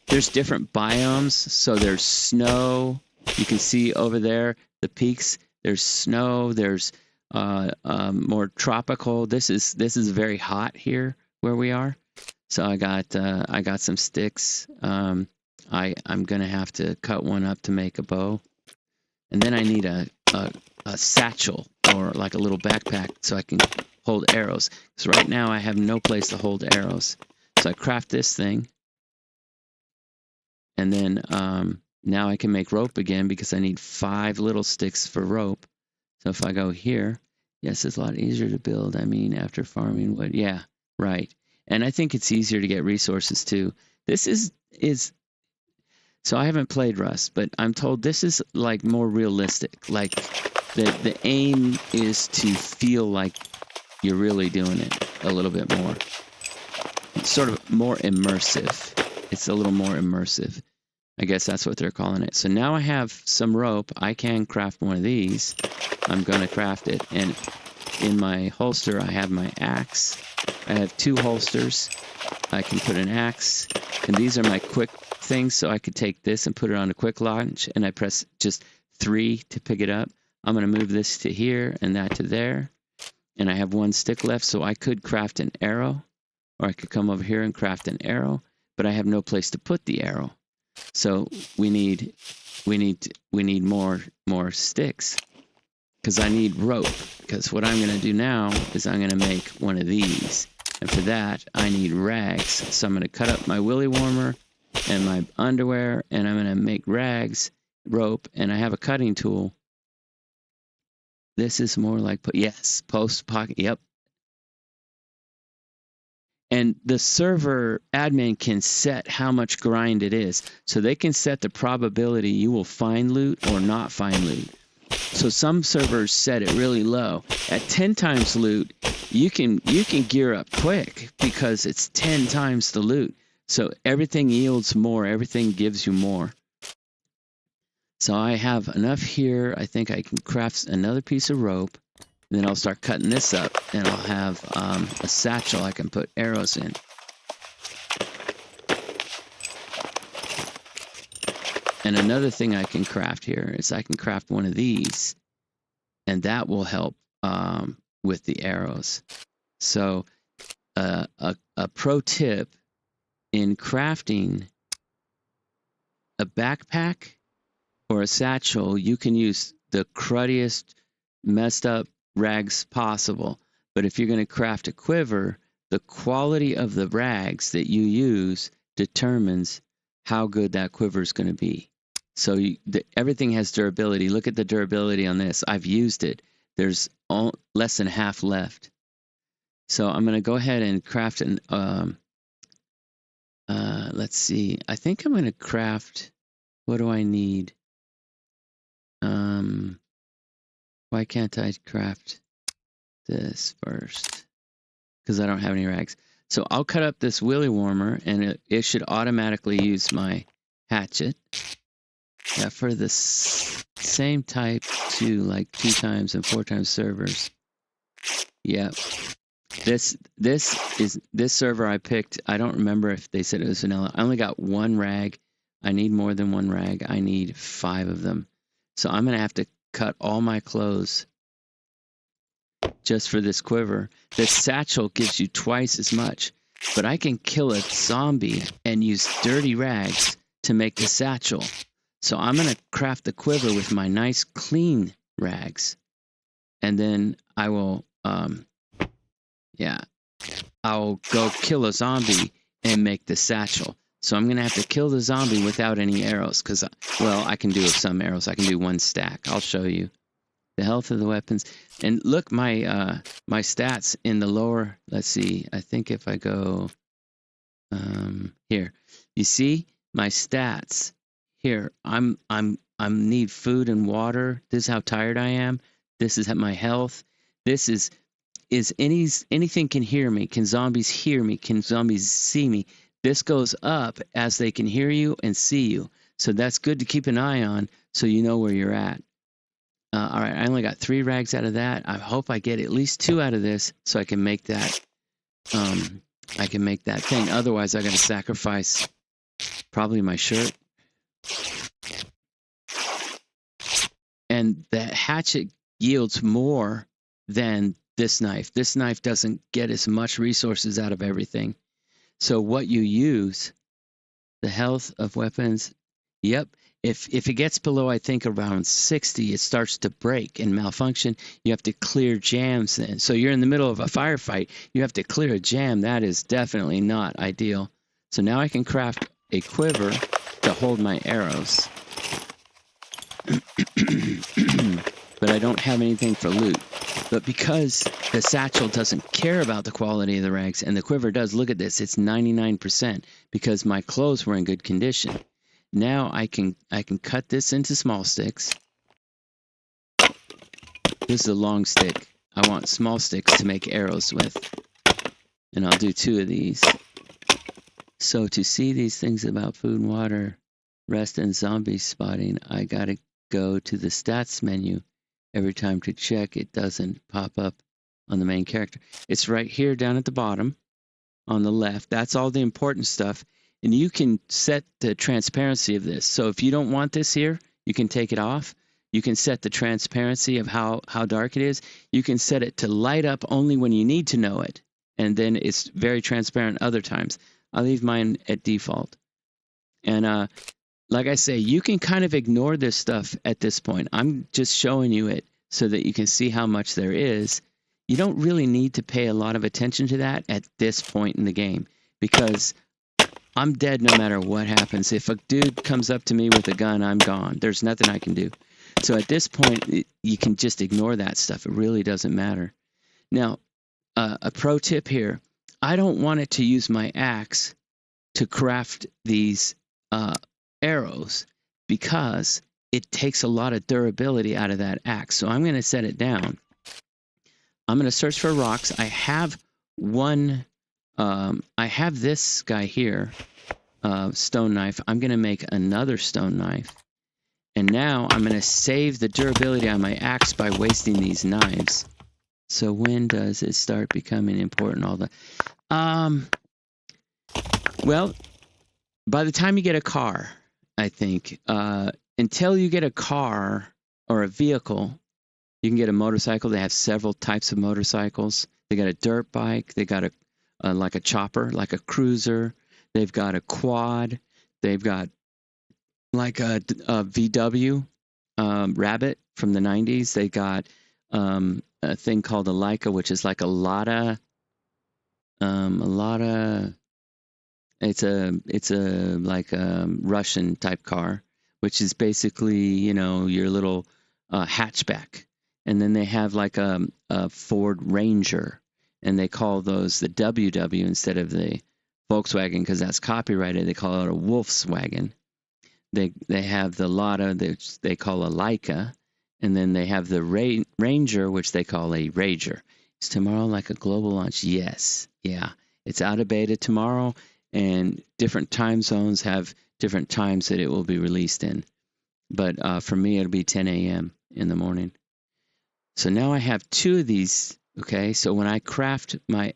There's different biomes. So there's snow. You can see over there the peaks. There's snow. There's more tropical. This is very hot here where we are. So I got some sticks. I'm gonna have to cut one up to make a bow, and then I need a satchel, or like a little backpack, so I can hold arrows. So right now I have no place to hold arrows. So I craft this thing. And then now I can make rope again because I need 5 little sticks for rope. So if I go here, yes, it's a lot easier to build. I mean, after farming wood. Yeah, right. And I think it's easier to get resources too. This is so I haven't played Rust, but I'm told this is like more realistic. Like the aim is to feel like you're really doing it a little bit more. It's sort of more immersive. It's a little more immersive. I guess that's what they're calling it. So now I have some rope. I can craft one of these. I'm going to craft it. And in my holster, I have my axe. I have 2 holsters. I can put an axe. And these are my quick things. So I could take this and put it on a quick launch. And I press just 3 to pick it up. I'm going to move this to here and that to there. And I have 1 stick left. So I could craft an arrow. Or I could come over here and craft an arrow. But I have no place to put the arrow. So we need more sticks, because I need rope. Because what I'm going to do now is I'm going to make one of these, and for that I need rags. So I'm going to cut up my willy warmer and my underwear, and I'm going to make rags, rope, and I have a cutting tool. This is more like post pocket. Yep. And the server admin can set how much grind it is. So they can set the probability you will find loot or not find loot. So some servers set it really low. At 10 times loot, you can gear up quick because it's 10 times the loot. So everything yields more. Everything gives you more. So I have enough here. I think I can craft another piece of rope. And then I'll start cutting this up, and I'll have a satchel I can put arrows in. And another thing I can craft here is I can craft one of these, and that will help with the arrows. So a pro tip in crafting a backpack or a satchel, you can use the cruddiest, messed up rags possible. But if you're going to craft a quiver, the quality of the rags that you use determines how good that quiver is going to be. So everything has durability. Look at the durability on this. I've used it. There's less than half left. So I'm going to go ahead and craft an let's see. I think I'm going to craft, what do I need? Why can't I craft this first? Because I don't have any rags. So I'll cut up this willy warmer, and it should automatically use my hatchet. Yeah, for the same type to like 2 times and 4 times servers. Yeah. This server I picked, I don't remember if they said it was vanilla. I only got 1 rag. I need more than 1 rag. I need 5 of them. So I'm going to have to cut all my clothes just for this quiver. This satchel gives you twice as much, but I can kill a zombie and use dirty rags to make the satchel. So I'm going to craft the quiver with my nice clean rags, and then I will I'll go kill a zombie and make the satchel. So I'm going to have to kill the zombie without any arrows, because, well, I can do some arrows. I can do 1 stack. I'll show you the health of the weapons. And look, my my stats in the lower, let's see, I think if I go here, you see my stats here. I'm need food and water. This is how tired I am. This is my health. This is anything can hear me. Can zombies hear me? Can zombies see me? This goes up as they can hear you and see you. So that's good to keep an eye on so you know where you're at. All right, I only got 3 rags out of that. I hope I get at least 2 out of this so I can make that thing. Otherwise, I got to sacrifice probably my shirt. And the hatchet yields more than this knife. This knife doesn't get as much resources out of everything. So what you use, the health of weapons, yep. If it gets below, I think, around 60, it starts to break and malfunction. You have to clear jams then. So you're in the middle of a firefight. You have to clear a jam. That is definitely not ideal. So now I can craft a quiver. to hold my arrows. But I don't have anything for loot. But because the satchel doesn't care about the quality of the rags, and the quiver does, look at this, it's 99% because my clothes were in good condition. Now I can cut this into small sticks. This is a long stick. I want small sticks to make arrows with. And I'll do 2 of these. So to see these things about food and water, rest and zombie spotting, I gotta go to the stats menu every time to check it doesn't pop up on the main character. It's right here down at the bottom on the left. That's all the important stuff. And you can set the transparency of this. So if you don't want this here, you can take it off. You can set the transparency of how dark it is. You can set it to light up only when you need to know it. And then it's very transparent other times. I'll leave mine at default. And like I say, you can kind of ignore this stuff at this point. I'm just showing you it so that you can see how much there is. You don't really need to pay a lot of attention to that at this point in the game because I'm dead no matter what happens. If a dude comes up to me with a gun, I'm gone. There's nothing I can do. So at this point, you can just ignore that stuff. It really doesn't matter. Now, a pro tip here. I don't want it to use my axe to craft these arrows because it takes a lot of durability out of that axe. So I'm going to set it down. I'm going to search for rocks. I have one. I have this guy here, stone knife. I'm going to make another stone knife. And now I'm going to save the durability on my axe by wasting these knives. So when does it start becoming important? All the well, by the time you get a car, I think, until you get a car or a vehicle, you can get a motorcycle. They have several types of motorcycles. They got a dirt bike. They got a like a chopper, like a cruiser. They've got a quad. They've got like a VW Rabbit from the 90s. They got a thing called a Leica, which is like a Lada. It's a like a Russian type car, which is basically, you know, your little hatchback. And then they have like a Ford Ranger, and they call those the WW instead of the Volkswagen because that's copyrighted. They call it a Wolfswagen. They have the Lada, which they call a Leica, and then they have the Ranger, which they call a Rager. Is tomorrow like a global launch? Yes. Yeah. It's out of beta tomorrow, and different time zones have different times that it will be released in. But for me, it'll be 10 a.m. in the morning. So now I have 2 of these, okay? So when I craft my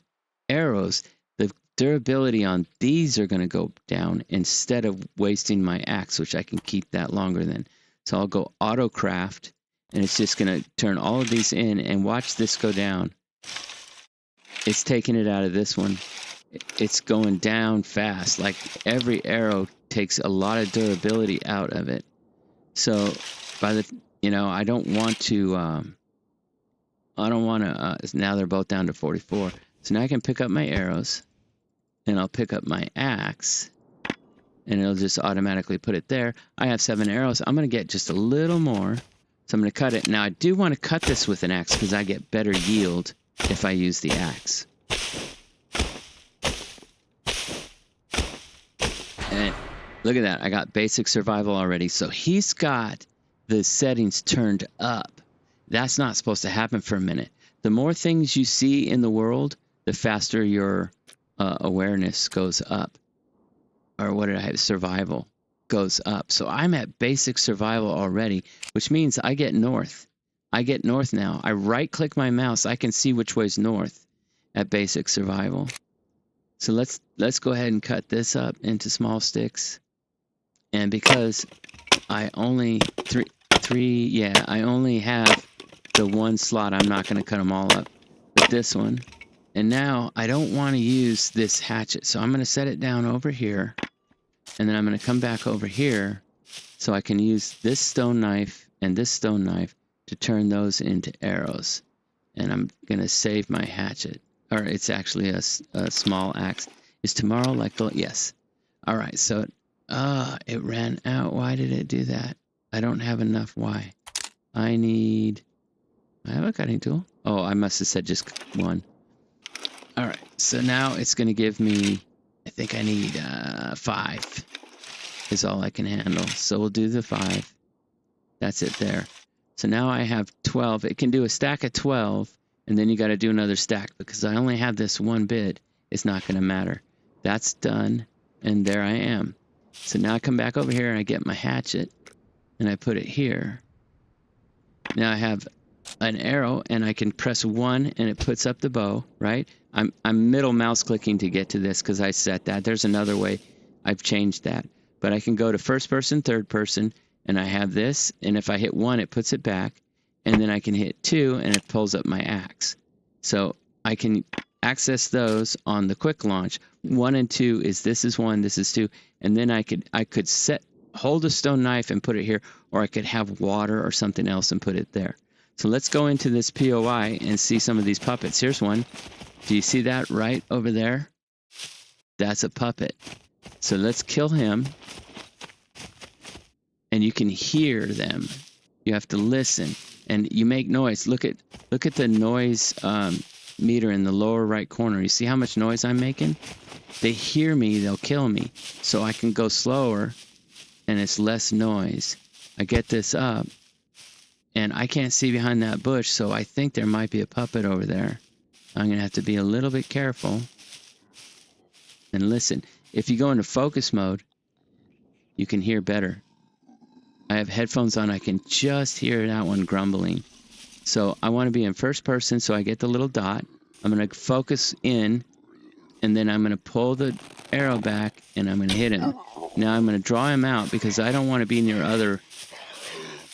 arrows, the durability on these are going to go down instead of wasting my axe, which I can keep that longer than. So I'll go auto craft, and it's just going to turn all of these in, and watch this go down. It's taking it out of this one. It's going down fast. Like every arrow takes a lot of durability out of it. So by the, you know, I don't want to, now they're both down to 44. So now I can pick up my arrows, and I'll pick up my axe, and it'll just automatically put it there. I have 7 arrows. I'm going to get just a little more. So I'm going to cut it. Now I do want to cut this with an axe because I get better yield if I use the axe. And look at that. I got basic survival already. So he's got the settings turned up. That's not supposed to happen for a minute. The more things you see in the world, the faster your awareness goes up. Or what did I have? Survival goes up. So I'm at basic survival already, which means I get north. I get north now. I right-click my mouse. I can see which way's north at basic survival. So let's go ahead and cut this up into small sticks. And because I only I only have the one slot, I'm not going to cut them all up. But this one. And now I don't want to use this hatchet. So I'm going to set it down over here. And then I'm going to come back over here so I can use this stone knife and this stone knife to turn those into arrows. And I'm going to save my hatchet. Or it's actually a small axe. Is tomorrow like the... Yes. All right, so It ran out. Why did it do that? I don't have enough. Why? I have a cutting tool. Oh, I must have said just one. All right, so now it's going to give me, I think I need 5 is all I can handle. So we'll do the 5. That's it there. So now I have 12. It can do a stack of 12, and then you got to do another stack because I only have this one bit. It's not going to matter. That's done, and there I am. So now I come back over here and I get my hatchet, and I put it here. Now I have an arrow, and I can press 1, and it puts up the bow, right? I'm middle mouse clicking to get to this because I set that. There's another way I've changed that. But I can go to first person, third person, and I have this, and if I hit 1, it puts it back, and then I can hit 2, and it pulls up my axe. So I can access those on the quick launch. 1 and 2 is this is 1, this is 2, and then I could hold a stone knife and put it here, or I could have water or something else and put it there. So let's go into this POI and see some of these puppets. Here's one. Do you see that right over there? That's a puppet. So let's kill him. And you can hear them. You have to listen. And you make noise. Look at the noise meter in the lower right corner. You see how much noise I'm making? They hear me, they'll kill me. So I can go slower and it's less noise. I get this up. And I can't see behind that bush, so I think there might be a puppet over there. I'm going to have to be a little bit careful. And listen, if you go into focus mode, you can hear better. I have headphones on, I can just hear that one grumbling. So I want to be in first person, so I get the little dot. I'm going to focus in, and then I'm going to pull the arrow back, and I'm going to hit him. Now I'm going to draw him out, because I don't want to be near other...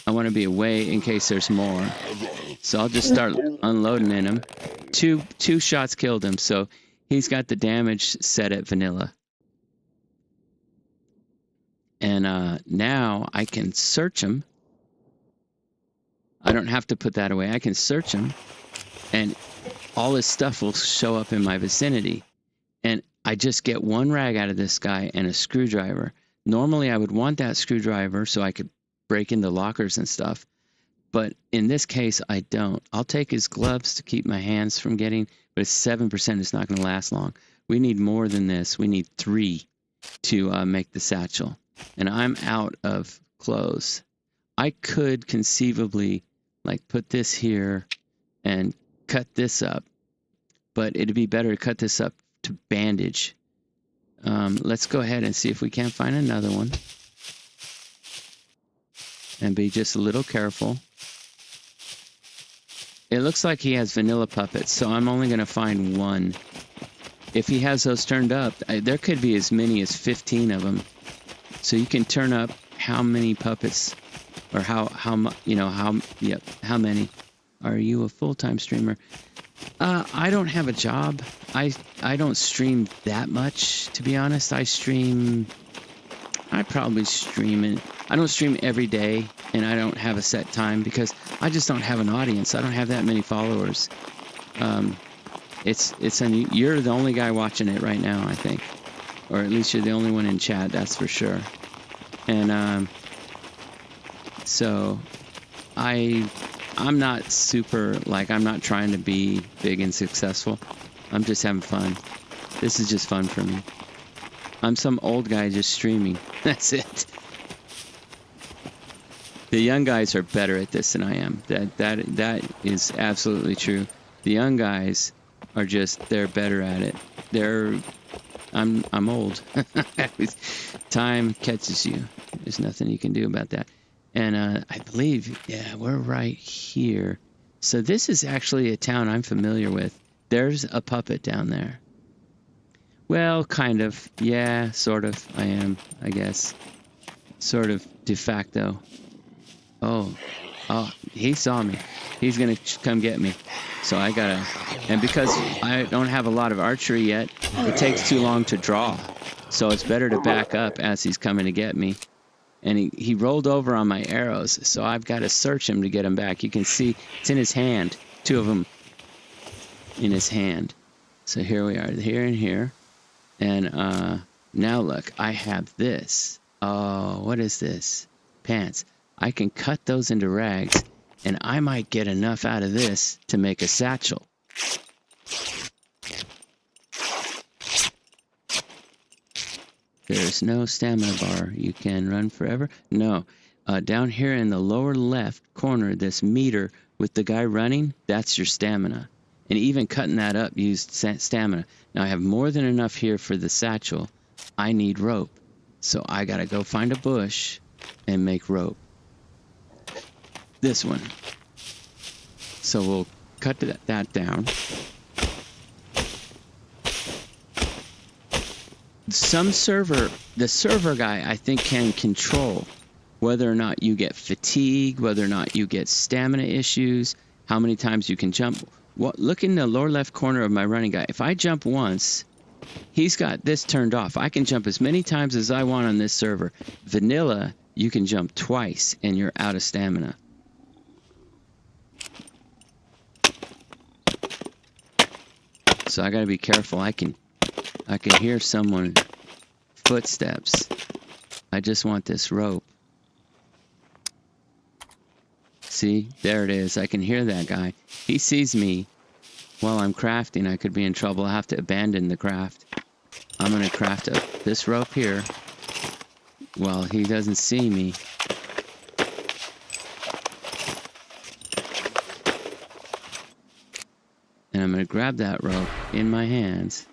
I want to be away in case there's more. So I'll just start unloading in him. Two shots killed him, so he's got the damage set at vanilla. And now I can search him. I don't have to put that away. I can search him, and all his stuff will show up in my vicinity. And I just get one rag out of this guy and a screwdriver. Normally I would want that screwdriver so I could break into lockers and stuff. But in this case, I don't. I'll take his gloves to keep my hands from getting, but it's 7%. It's not going to last long. We need more than this. We need 3 to make the satchel. And I'm out of clothes. I could conceivably like put this here and cut this up, but it'd be better to cut this up to bandage. Let's go ahead and see if we can't find another one. And be just a little careful. It looks like he has vanilla puppets, so I'm only going to find 1. If he has those turned up, there could be as many as 15 of them. So you can turn up how many puppets, or how many. Are you a full-time streamer? I don't have a job. I don't stream that much, to be honest. I probably stream it. I don't stream every day, and I don't have a set time because I just don't have an audience. I don't have that many followers. You're the only guy watching it right now, I think, or at least you're the only one in chat. That's for sure. And so I'm not super I'm not trying to be big and successful. I'm just having fun. This is just fun for me. I'm some old guy just streaming. That's it. The young guys are better at this than I am. That is absolutely true. The young guys are they're better at it. I'm old. Time catches you. There's nothing you can do about that. And I believe, yeah, we're right here. So this is actually a town I'm familiar with. There's a puppet down there. Well, kind of. Yeah, sort of. I am, I guess. Sort of de facto. Oh, he saw me. He's going to come get me. So I got to... And because I don't have a lot of archery yet, it takes too long to draw. So it's better to back up as he's coming to get me. And he rolled over on my arrows, so I've got to search him to get him back. You can see it's in his hand. 2 of them in his hand. So here we are, here and here. And now look, I have this. Oh, what is this? Pants. I can cut those into rags, and I might get enough out of this to make a satchel. There's no stamina bar. You can run forever. No. Down here in the lower left corner, this meter with the guy running, that's your stamina. And even cutting that up used stamina. Now I have more than enough here for the satchel. I need rope. So I gotta go find a bush and make rope. This one. So we'll cut that down. The server guy, I think, can control whether or not you get fatigue, whether or not you get stamina issues, how many times you can jump. Look in the lower left corner of my running guy. If I jump once, he's got this turned off. I can jump as many times as I want on this server. Vanilla, you can jump twice and you're out of stamina. So I gotta be careful. I can hear someone footsteps. I just want this rope. See, there it is. I can hear that guy. He sees me while I'm crafting. I could be in trouble. I have to abandon the craft. I'm gonna craft this rope here while he doesn't see me. And I'm gonna grab that rope in my hands.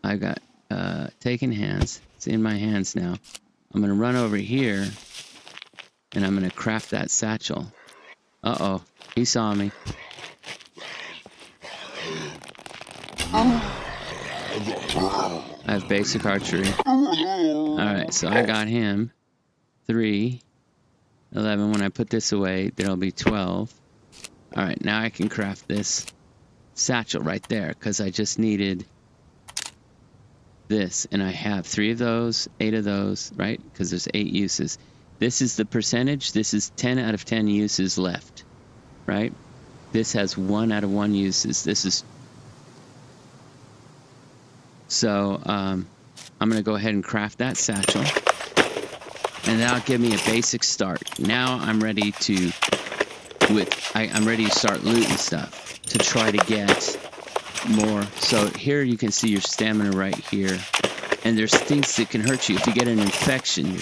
I got taken hands. It's in my hands now. I'm gonna run over here and I'm gonna craft that satchel. Uh-oh, he saw me. I have basic archery. Alright, so I got him. 3, 11. When I put this away, there'll be 12. Alright, now I can craft this satchel right there because I just needed this, and I have 3 of those, 8 of those, right? Because there's 8 uses. This is the percentage. This is 10 out of 10 uses left, right? This has 1 out of 1 uses. This is so I'm gonna go ahead and craft that satchel, and that'll give me a basic start. Now I'm ready to I'm ready to start looting stuff to try to get more. So here you can see your stamina right here, and there's things that can hurt you. If you get an infection, your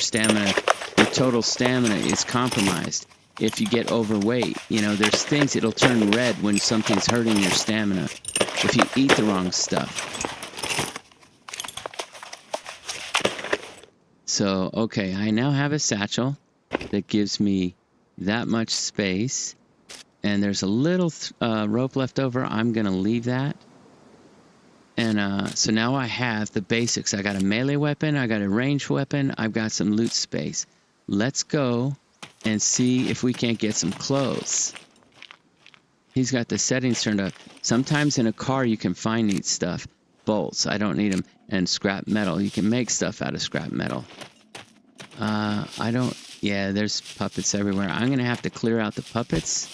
total stamina is compromised. If you get overweight, there's things, it'll turn red when something's hurting your stamina. If you eat the wrong stuff. So, okay, I now have a satchel that gives me that much space, and there's a little rope left over. I'm gonna leave that. And so now I have the basics. I got a melee weapon, I got a ranged weapon, I've got some loot space. Let's go and see if we can't get some clothes. He's got the settings turned up. Sometimes in a car you can find neat stuff. Bolts, I don't need them. And scrap metal, you can make stuff out of scrap metal. Yeah, there's puppets everywhere. I'm gonna have to clear out the puppets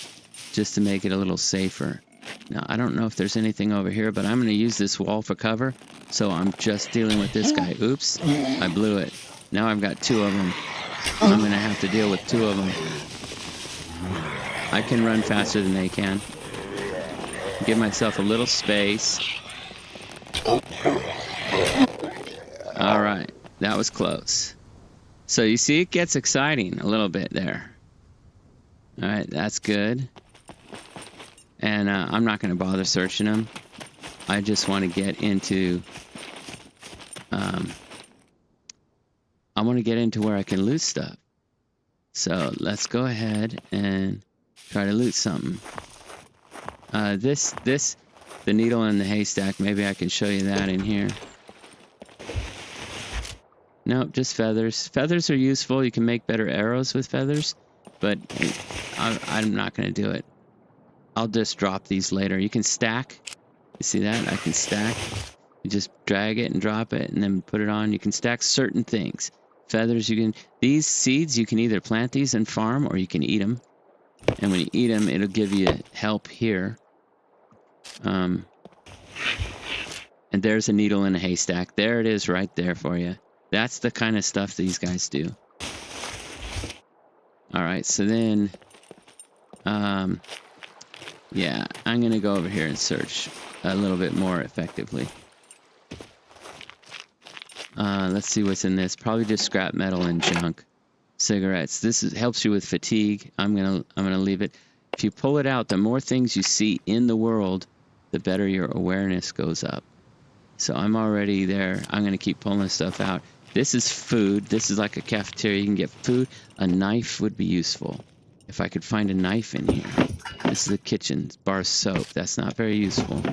just to make it a little safer. Now, I don't know if there's anything over here, but I'm going to use this wall for cover, so I'm just dealing with this guy. Oops, I blew it. Now I've got 2 of them. I'm going to have to deal with 2 of them. I can run faster than they can. Give myself a little space. Alright, that was close. So you see, it gets exciting a little bit there. Alright, that's good. And I'm not going to bother searching them. I just want to get into... I want to get into where I can loot stuff. So let's go ahead and try to loot something. The needle in the haystack, maybe I can show you that in here. Nope, just feathers. Feathers are useful. You can make better arrows with feathers, but I'm not going to do it. I'll just drop these later. You can stack. You see that? I can stack. You just drag it and drop it and then put it on. You can stack certain things. Feathers, these seeds, you can either plant these and farm or you can eat them. And when you eat them, it'll give you help here. And there's a needle in a haystack. There it is right there for you. That's the kind of stuff these guys do. All right, so then, yeah, I'm going to go over here and search a little bit more effectively. Let's see what's in this. Probably just scrap metal and junk. Cigarettes. This helps you with fatigue. I'm gonna leave it. If you pull it out, the more things you see in the world, the better your awareness goes up. So I'm already there. I'm gonna keep pulling stuff out. This is food. This is like a cafeteria. You can get food. A knife would be useful. If I could find a knife in here. This is a kitchen. Bar of soap. That's not very useful.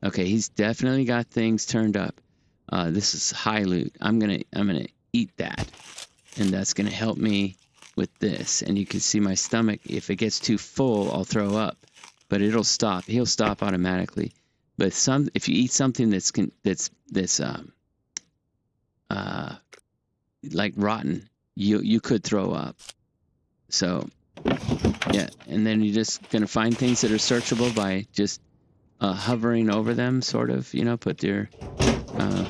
Okay, he's definitely got things turned up. This is high loot. I'm gonna eat that, and that's gonna help me with this. And you can see my stomach. If it gets too full, I'll throw up, but it'll stop. He'll stop automatically. But if you eat something that's like rotten, you could throw up. So yeah, and then you're just gonna find things that are searchable by just hovering over them, sort of. You know, put your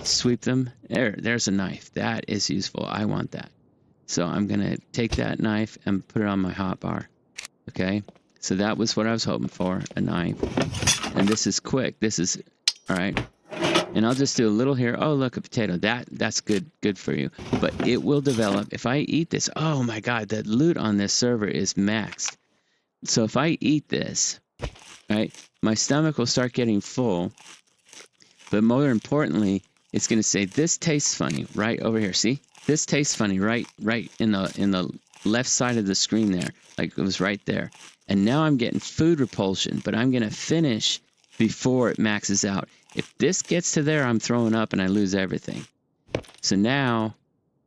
sweep them. There's a knife. That is useful. I want that. So I'm gonna take that knife and put it on my hotbar. Okay. So that was what I was hoping for, a knife. And this is quick. This is all right. And I'll just do a little here. Oh, look, a potato. That's good for you. But it will develop. If I eat this, oh my God, the loot on this server is maxed. So if I eat this, right, my stomach will start getting full. But more importantly, it's going to say, this tastes funny right over here. See, this tastes funny right in the left side of the screen there, like it was right there. And now I'm getting food repulsion, but I'm going to finish before it maxes out. If this gets to there, I'm throwing up and I lose everything. So now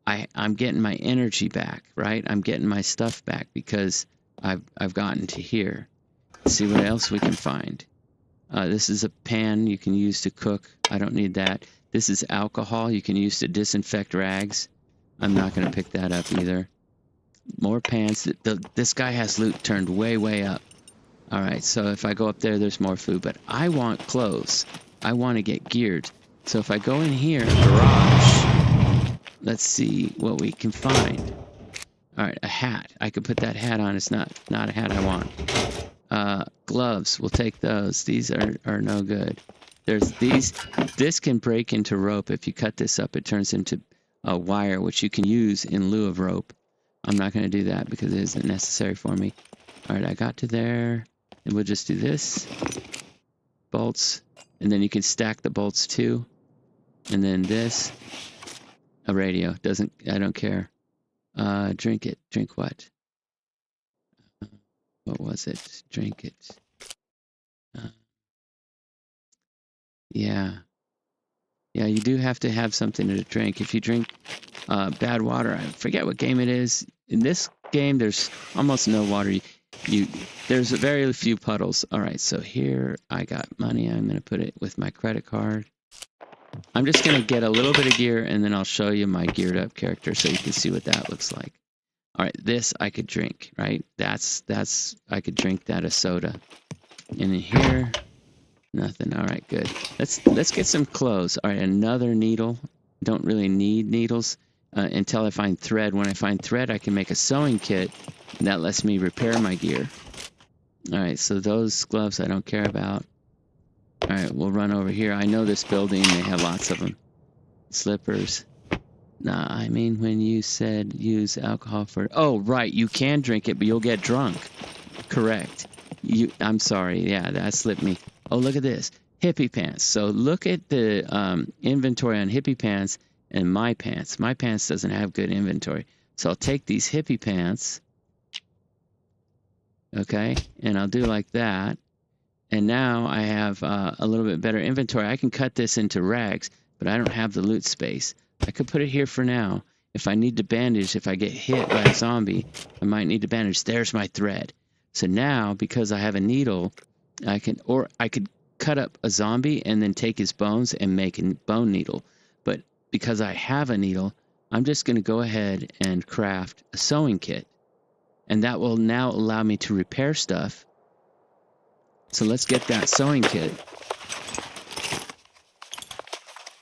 I'm getting my energy back, right? I'm getting my stuff back because I've gotten to here. Let's see what else we can find. This is a pan you can use to cook. I don't need that. This is alcohol you can use to disinfect rags. I'm not going to pick that up either. More pans. This guy has loot turned way up. All right, so if I go up there, there's more food. But I want clothes. I want to get geared. So if I go in here, garage, let's see what we can find. All right, a hat. I could put that hat on. It's not a hat I want. Gloves. We'll take those. These are no good. There's these. This can break into rope. If you cut this up, it turns into a wire, which you can use in lieu of rope. I'm not going to do that because it isn't necessary for me. All right, I got to there. And we'll just do this. Bolts. And then you can stack the bolts too. And then this. A radio. I don't care. Drink it. Drink what? What was it? Drink it. Yeah. Yeah, you do have to have something to drink. If you drink bad water, I forget what game it is. In this game, there's almost no water. There's very few puddles. All right, so here I got money. I'm going to put it with my credit card. I'm just going to get a little bit of gear, and then I'll show you my geared up character so you can see what that looks like. All right, this I could drink, right? I could drink that as soda. And in here, nothing. All right, good. Let's get some clothes. All right, another needle. Don't really need needles until I find thread. When I find thread, I can make a sewing kit, and that lets me repair my gear. All right, so those gloves I don't care about. All right, we'll run over here. I know this building, they have lots of them. Slippers. Nah, I mean when you said use alcohol for... Oh, right, you can drink it, but you'll get drunk. Correct. I'm sorry, yeah, that slipped me. Oh, look at this. Hippie pants. So look at the inventory on hippie pants and my pants. My pants doesn't have good inventory. So I'll take these hippie pants, okay, and I'll do like that. And now I have a little bit better inventory. I can cut this into rags, but I don't have the loot space. I could put it here for now. If I need to bandage, if I get hit by a zombie, I might need to bandage. There's my thread. So now, because I have a needle, I could cut up a zombie and then take his bones and make a bone needle. But because I have a needle, I'm just going to go ahead and craft a sewing kit. And that will now allow me to repair stuff. So let's get that sewing kit.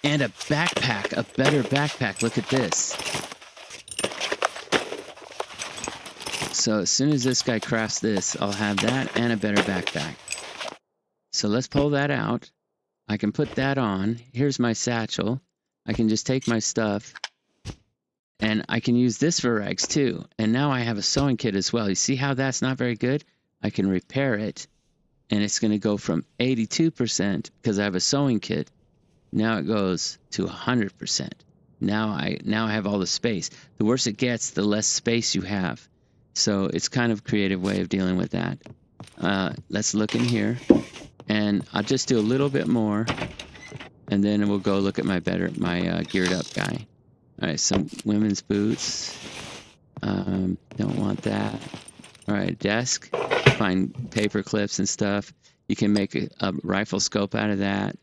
And a backpack, a better backpack. Look at this. So as soon as this guy crafts this, I'll have that and a better backpack. So let's pull that out. I can put that on. Here's my satchel. I can just take my stuff. And I can use this for rags too. And now I have a sewing kit as well. You see how that's not very good? I can repair it. And it's going to go from 82% because I have a sewing kit. Now it goes to 100%. Now I have all the space. The worse it gets, the less space you have. So it's kind of a creative way of dealing with that. Let's look in here. And I'll just do a little bit more. And then we'll go look at my geared up guy. All right, some women's boots. Don't want that. All right, desk. Find paper clips and stuff. You can make a rifle scope out of that.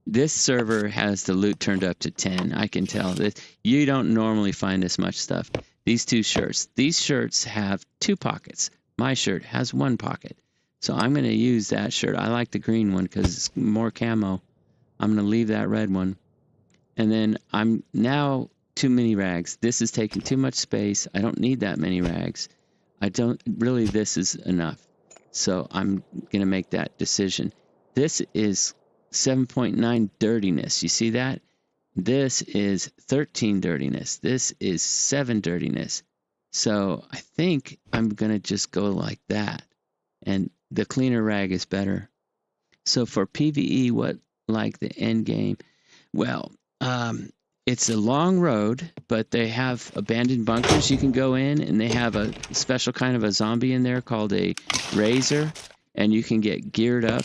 This server has the loot turned up to 10. I can tell that you don't normally find this much stuff. These two shirts. These shirts have 2 pockets. My shirt has 1 pocket. So I'm going to use that shirt. I like the green one because it's more camo. I'm going to leave that red one. And then I'm now too many rags. This is taking too much space. I don't need that many rags. This is enough. So I'm going to make that decision. This is 7.9 dirtiness. You see that? This is 13 dirtiness. This is 7 dirtiness. So I think I'm going to just go like that. And the cleaner rag is better. So for PvE, what like the end game? Well, it's a long road, but they have abandoned bunkers you can go in, and they have a special kind of a zombie in there called a Razor, and you can get geared up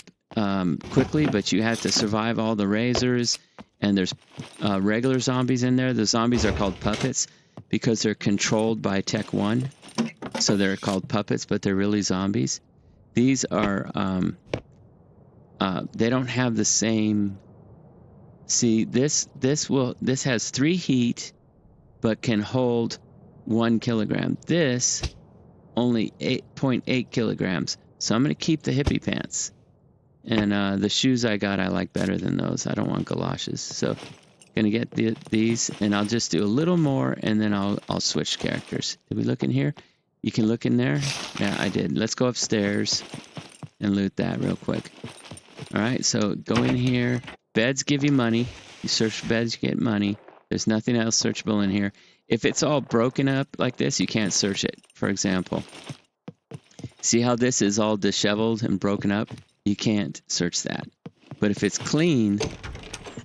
quickly, but you have to survive all the razors, and there's regular zombies in there. The zombies are called puppets because they're controlled by Tech 1, so they're called puppets, but they're really zombies. These are, they don't have the same. See, this has 3 heat, but can hold 1 kilogram. This only 8.8 kilograms. So I'm going to keep the hippie pants. And the shoes I got, I like better than those. I don't want galoshes. So going to get these, and I'll just do a little more, and then I'll switch characters. Did we look in here? You can look in there. Yeah, I did. Let's go upstairs and loot that real quick. All right, so go in here. Beds give you money. You search for beds, you get money. There's nothing else searchable in here. If it's all broken up like this, you can't search it. For example, see how this is all disheveled and broken up? You can't search that. But if it's clean,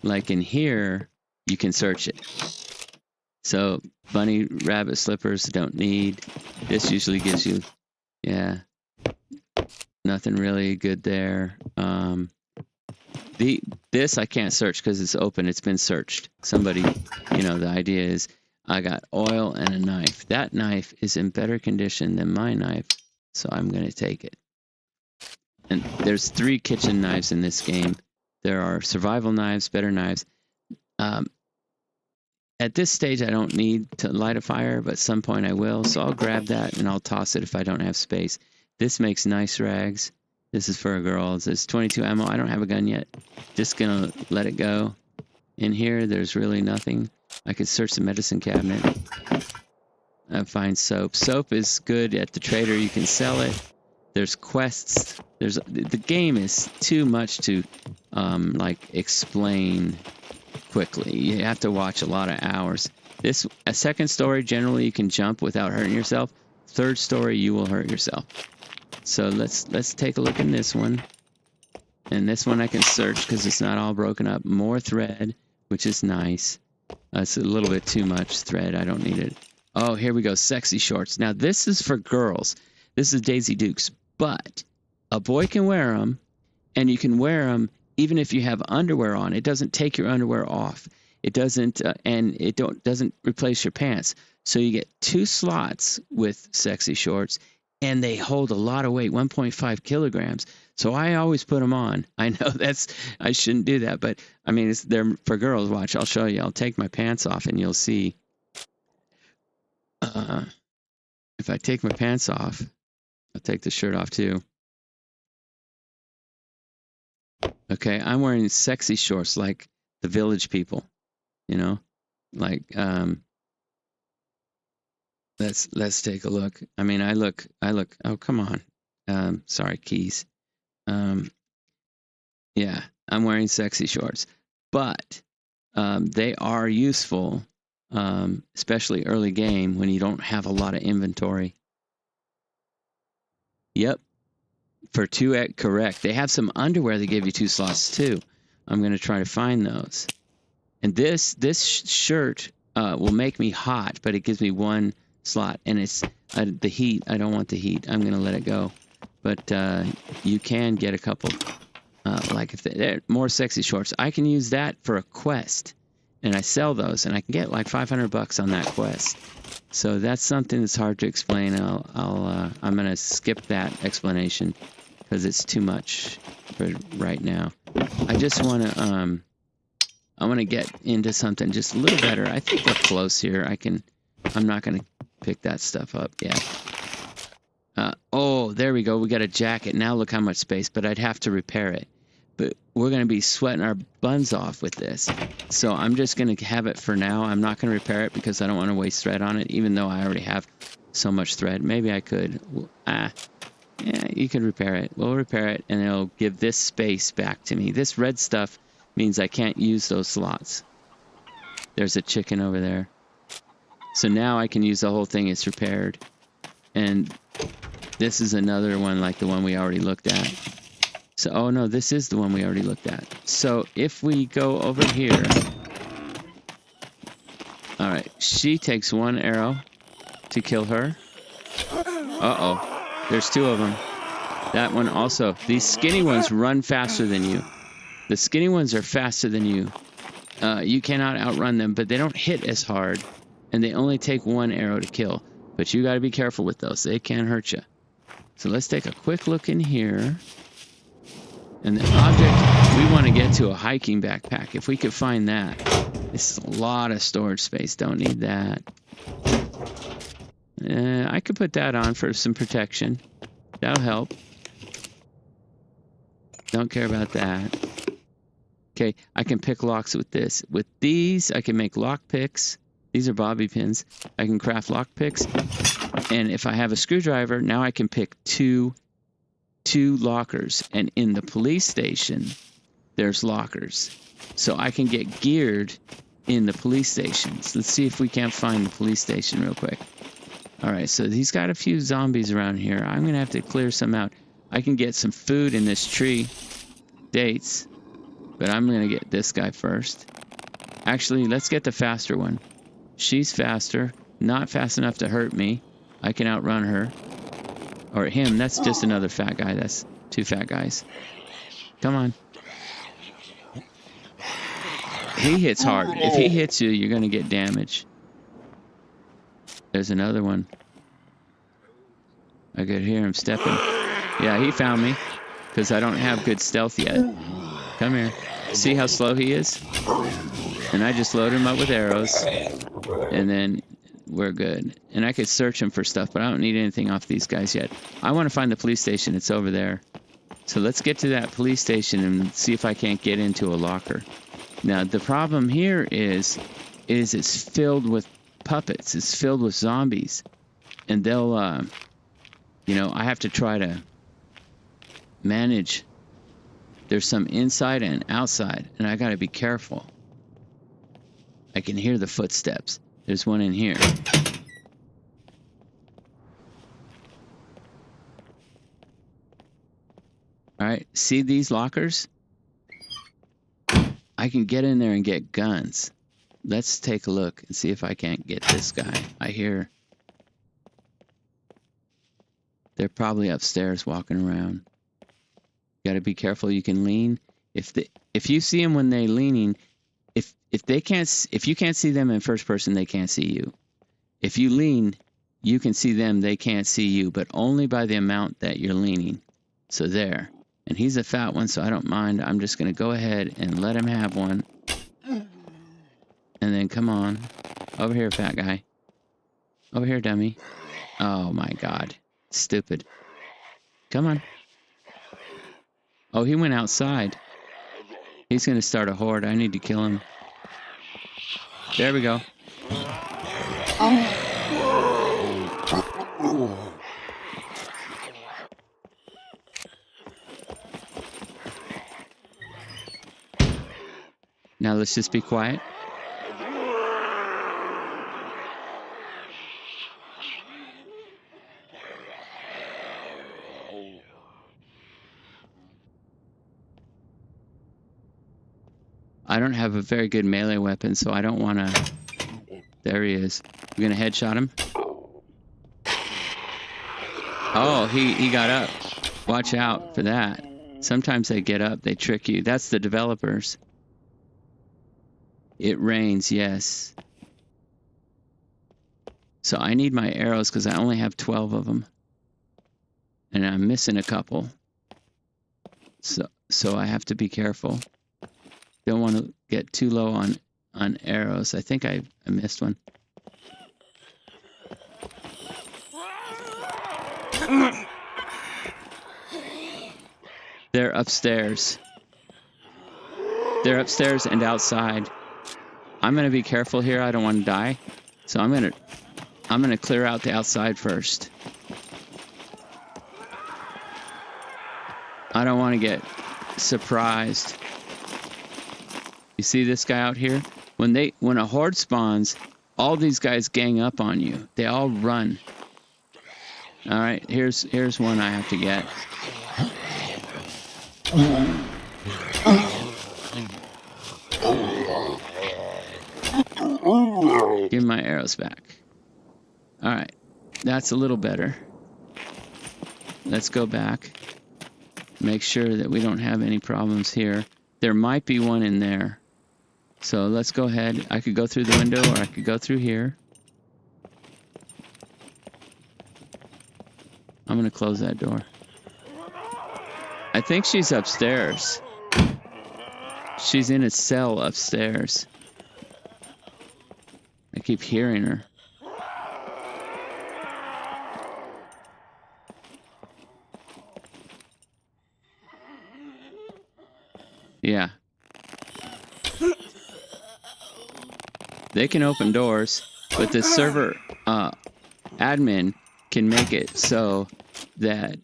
like in here, you can search it. So bunny rabbit slippers don't need. This usually gives you, yeah, nothing really good there. This I can't search because it's open. It's been searched. Somebody, the idea is I got oil and a knife. That knife is in better condition than my knife, so I'm going to take it. And there's 3 kitchen knives in this game. There are survival knives, better knives. At this stage, I don't need to light a fire, but at some point I will. So I'll grab that and I'll toss it if I don't have space. This makes nice rags. This is for a girl. It says 22 ammo. I don't have a gun yet. Just going to let it go. In here, there's really nothing. I could search the medicine cabinet. Find soap. Soap is good at the trader. You can sell it. There's quests. The game is too much to explain quickly. You have to watch a lot of hours. A second story, generally you can jump without hurting yourself. Third story, you will hurt yourself. So let's take a look in this one. And this one I can search because it's not all broken up. More thread, which is nice. It's a little bit too much thread. I don't need it. Oh, here we go. Sexy shorts. Now, this is for girls. This is Daisy Dukes. But a boy can wear them, and you can wear them even if you have underwear on. It doesn't take your underwear off. It doesn't, and it doesn't replace your pants. So you get 2 slots with sexy shorts, and they hold a lot of weight, 1.5 kilograms. So I always put them on. I know I shouldn't do that, but I mean, they're for girls. Watch, I'll show you. I'll take my pants off, and you'll see. If I take my pants off, I'll take the shirt off too. Okay, I'm wearing sexy shorts like the village people, you know, like let's take a look. I mean, I look. Oh, come on. Sorry, keys. Yeah, I'm wearing sexy shorts, but they are useful, especially early game when you don't have a lot of inventory. Yep, for 2X, correct. They have some underwear that give you 2 slots too. I'm going to try to find those. And this shirt will make me hot, but it gives me 1 slot. And it's the heat. I don't want the heat. I'm going to let it go. But you can get a couple. Like if they're more sexy shorts, I can use that for a quest, and I sell those, and I can get like $500 on that quest. So that's something that's hard to explain. I'm gonna skip that explanation because it's too much for right now. I just wanna I wanna get into something just a little better. I think we're close here. I'm not gonna pick that stuff up yet. Oh, there we go. We got a jacket. Now look how much space, but I'd have to repair it. But we're going to be sweating our buns off with this. So I'm just going to have it for now. I'm not going to repair it because I don't want to waste thread on it, even though I already have so much thread. Maybe I could. Yeah, you can repair it. We'll repair it, and it'll give this space back to me. This red stuff means I can't use those slots. There's a chicken over there. So now I can use the whole thing. It's repaired. And this is another one like the one we already looked at. So, oh no, this is the one we already looked at. So if we go over here, all right, she takes 1 arrow to kill her. Uh-oh, there's 2 of them. That one also. These skinny ones run faster than you. The skinny ones are faster than you. You cannot outrun them, but they don't hit as hard, and they only take 1 arrow to kill. But you got to be careful with those. They can hurt you. So let's take a quick look in here. And the object, we want to get to a hiking backpack. If we could find that. This is a lot of storage space. Don't need that. I could put that on for some protection. That'll help. Don't care about that. Okay, I can pick locks with this. With these, I can make lock picks. These are bobby pins. I can craft lock picks. And if I have a screwdriver, now I can pick two lockers. And in the police station, there's lockers. So I can get geared in the police stations. Let's see if we can't find the police station real quick. All right, so he's got a few zombies around here. I'm going to have to clear some out. I can get some food in this tree. Dates. But I'm going to get this guy first. Actually, let's get the faster one. She's faster. Not fast enough to hurt me. I can outrun her. Or him. That's just another fat guy. That's 2 fat guys. Come on. He hits hard. If he hits you, you're going to get damage. There's another one. I could hear him stepping. Yeah, he found me. Because I don't have good stealth yet. Come here. See how slow he is? And I just load him up with arrows. And then we're good. And I could search him for stuff, but I don't need anything off these guys yet. I want to find the police station. It's over there. So let's get to that police station and see if I can't get into a locker. Now, the problem here is it's filled with puppets. It's filled with zombies. And they'll, I have to try to manage. There's some inside and outside, and I got to be careful. I can hear the footsteps. There's one in here. All right, see these lockers? I can get in there and get guns. Let's take a look and see if I can't get this guy. I hear they're probably upstairs walking around. You got to be careful. You can lean. If you see them when they're leaning, if you can't see them in first person, they can't see you. If you lean, you can see them. They can't see you, but only by the amount that you're leaning. So there. And he's a fat one, so I don't mind. I'm just going to go ahead and let him have one. And then come on. Over here, fat guy. Over here, dummy. Oh, my God. Stupid. Come on. Oh, he went outside. He's going to start a horde. I need to kill him. There we go. Now let's just be quiet. I don't have a very good melee weapon, so I don't want to... There he is. We're going to headshot him. Oh, he got up. Watch out for that. Sometimes they get up, they trick you. That's the developers. It rains, yes. So I need my arrows because I only have 12 of them. And I'm missing a couple. So I have to be careful. Don't want to get too low on arrows. I think I missed one. They're upstairs. They're upstairs and outside. I'm going to be careful here. I don't want to die. So I'm going to clear out the outside first. I don't want to get surprised. You see this guy out here? When a horde spawns, all these guys gang up on you. They all run. All right, here's one I have to get. Give my arrows back. All right, that's a little better. Let's go back. Make sure that we don't have any problems here. There might be one in there. So let's go ahead. I could go through the window or I could go through here. I'm going to close that door. I think she's upstairs. She's in a cell upstairs. I keep hearing her. Yeah. They can open doors, but the server admin can make it so that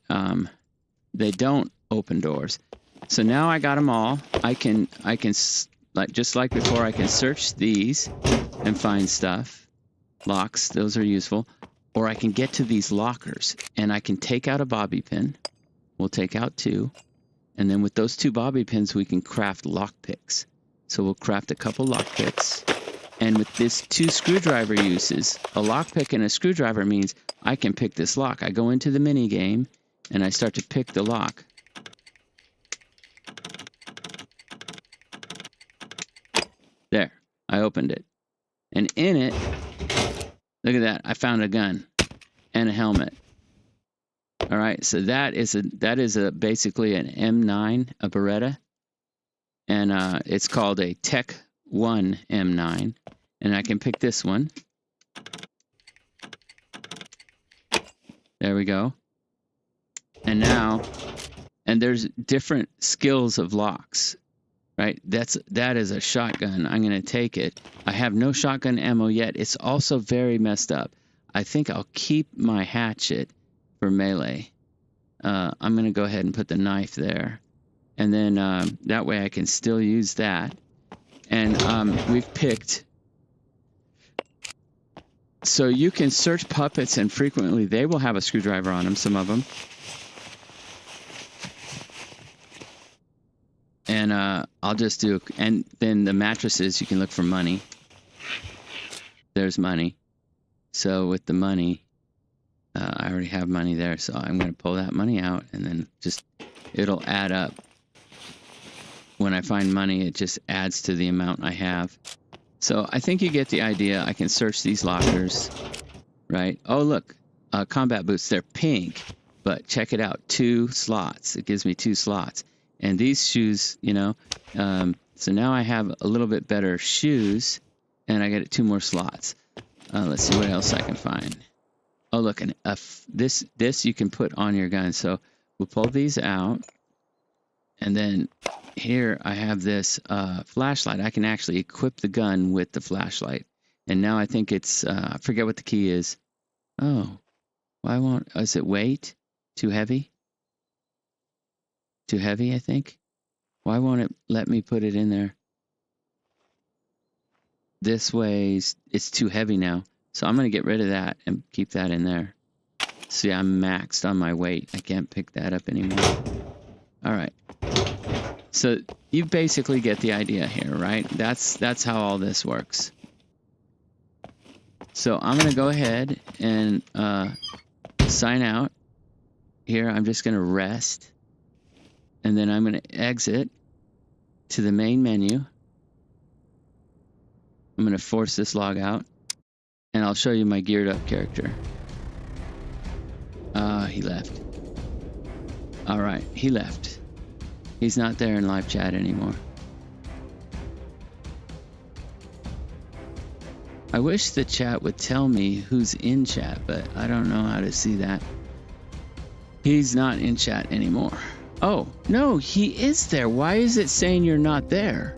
they don't open doors. So now I got them all. I can like just like before. I can search these and find stuff. Locks, those are useful. Or I can get to these lockers and I can take out a bobby pin. We'll take out 2. And then with those 2 bobby pins, we can craft lock picks. So we'll craft a couple lock picks. And with this 2 screwdriver uses, a lock pick and a screwdriver means I can pick this lock. I go into the mini game and I start to pick the lock. There, I opened it. And in it, look at that, I found a gun and a helmet. All right, so that is basically an M9, a Beretta, and it's called a Tech 1 M9, and I can pick this one. There we go. And now, and there's different skills of locks, right? That is a shotgun. I'm going to take it. I have no shotgun ammo yet. It's also very messed up. I think I'll keep my hatchet for melee. I'm going to go ahead and put the knife there. And then that way I can still use that. And we've picked... So you can search puppets and frequently they will have a screwdriver on them, some of them. And I'll just do... And then the mattresses, you can look for money. There's money. So with the money... I already have money there, so I'm going to pull that money out, and then just, it'll add up. When I find money, it just adds to the amount I have. So I think you get the idea. I can search these lockers, right? Oh, look, combat boots, they're pink, but check it out, 2 slots. It gives me 2 slots. And these shoes, you know, so now I have a little bit better shoes, and I get 2 more slots. Let's see what else I can find. Oh, look, and this you can put on your gun. So we'll pull these out, and then here I have this flashlight. I can actually equip the gun with the flashlight. And now I think it's, I forget what the key is. Oh, why won't, is it weight? Too heavy? Too heavy, I think. Why won't it let me put it in there? This way, it's too heavy now. So I'm going to get rid of that and keep that in there. See, I'm maxed on my weight. I can't pick that up anymore. All right. So you basically get the idea here, right? That's how all this works. So I'm going to go ahead and sign out. Here, I'm just going to rest. And then I'm going to exit to the main menu. I'm going to force this log out. And I'll show you my geared up character. He left. All right, he left. He's not there in live chat anymore. I wish the chat would tell me who's in chat, but I don't know how to see that. He's not in chat anymore. Oh, no, he is there. Why is it saying you're not there?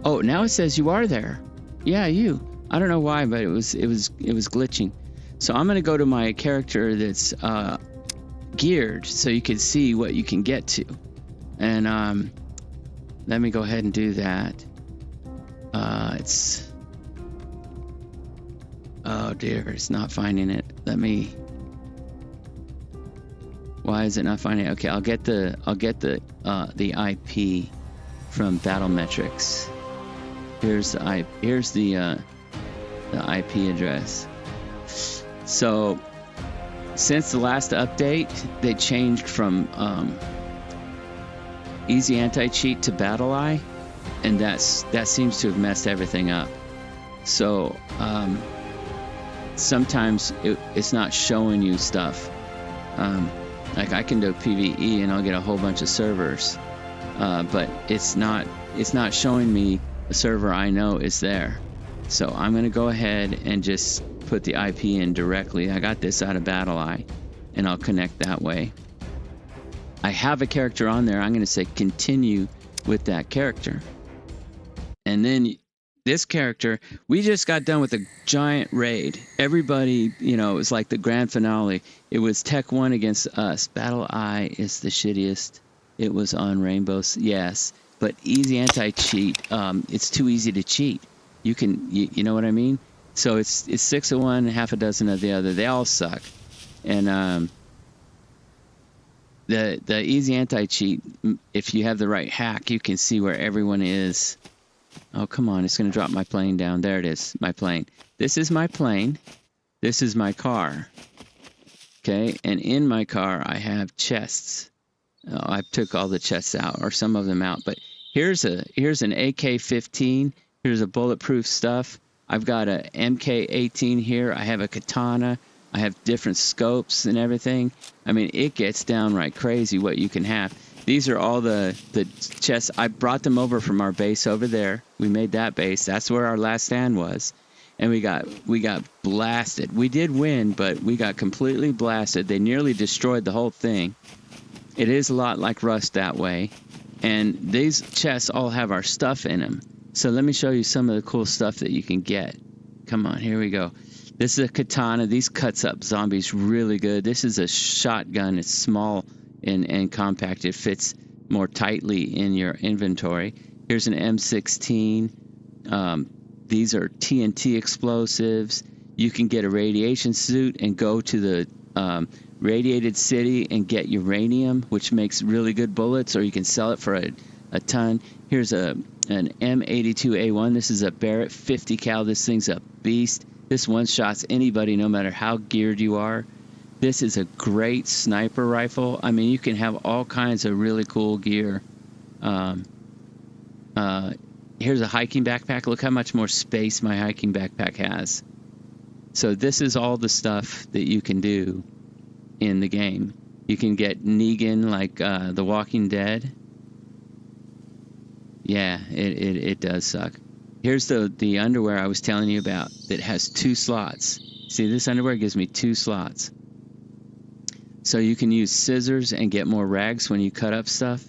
Oh, now it says you are there. Yeah, you. I don't know why, but it was glitching. So I'm going to go to my character that's geared so you can see what you can get to. And let me go ahead and do that. It's, oh dear, it's not finding it. Why is it not finding it? Okay, I'll get the IP from Battlemetrics. Here's the IP address. So since the last update, they changed from Easy Anti-Cheat to BattleEye, and that seems to have messed everything up. So sometimes it's not showing you stuff. Like I can do PvE and I'll get a whole bunch of servers, but it's not showing me a server I know is there. So I'm going to go ahead and just put the IP in directly. I got this out of BattleEye, and I'll connect that way. I have a character on there. I'm going to say continue with that character. And then this character, we just got done with a giant raid. Everybody, it was like the grand finale. It was Tech 1 against us. BattleEye is the shittiest. It was on Rainbows, yes. But Easy Anti-Cheat, it's too easy to cheat. You know what I mean? So it's 6 of one, half a dozen of the other. They all suck. And the Easy Anti-Cheat, if you have the right hack, you can see where everyone is. Oh, come on. It's going to drop my plane down. There it is, my plane. This is my plane. This is my car. Okay? And in my car, I have chests. I took all the chests out, or some of them out. But here's an AK-15. Here's a bulletproof stuff. I've got a MK-18 here. I have a katana. I have different scopes and everything. I mean, it gets downright crazy what you can have. These are all the chests. I brought them over from our base over there. We made that base. That's where our last stand was. And we got blasted. We did win, but we got completely blasted. They nearly destroyed the whole thing. It is a lot like Rust that way. And these chests all have our stuff in them. So let me show you some of the cool stuff that you can get. Come on, here we go. This is a katana. These cuts up zombies really good. This is a shotgun. It's small and compact. It fits more tightly in your inventory. Here's an M16. These are TNT explosives. You can get a radiation suit and go to the radiated city and get uranium, which makes really good bullets, or you can sell it for a ton. Here's an M82A1. This is a Barrett 50 cal. This thing's a beast. This one-shots anybody, no matter how geared you are. This is a great sniper rifle. I mean, you can have all kinds of really cool gear. Here's a hiking backpack. Look how much more space my hiking backpack has. So this is all the stuff that you can do in the game. You can get Negan like The Walking Dead. Yeah, it does suck. Here's the underwear I was telling you about that has 2 slots. See, this underwear gives me 2 slots. So you can use scissors and get more rags when you cut up stuff.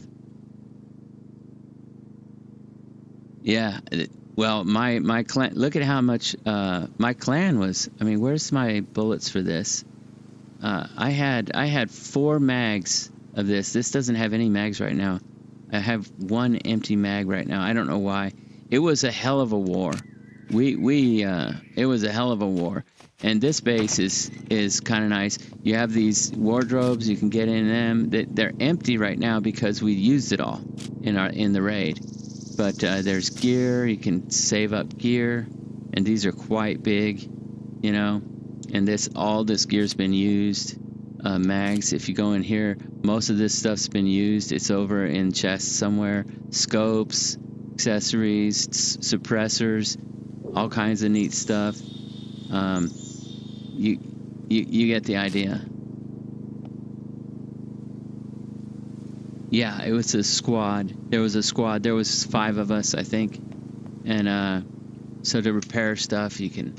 Yeah. Well, my clan. Look at how much my clan was. I mean, where's my bullets for this? I had 4 mags of this. This doesn't have any mags right now. I have 1 empty mag right now. I don't know why. It was a hell of a war. It was a hell of a war. And this base is kind of nice. You have these wardrobes. You can get in them. They're empty right now because we used it all in the raid. But there's gear. You can save up gear, and these are quite big, you know. And all this gear's been used. Mags. If you go in here, most of this stuff's been used. It's over in chests somewhere. Scopes, accessories, suppressors, all kinds of neat stuff. You get the idea. Yeah, it was a squad. There was a squad. There was 5 of us, I think. And so to repair stuff, you can.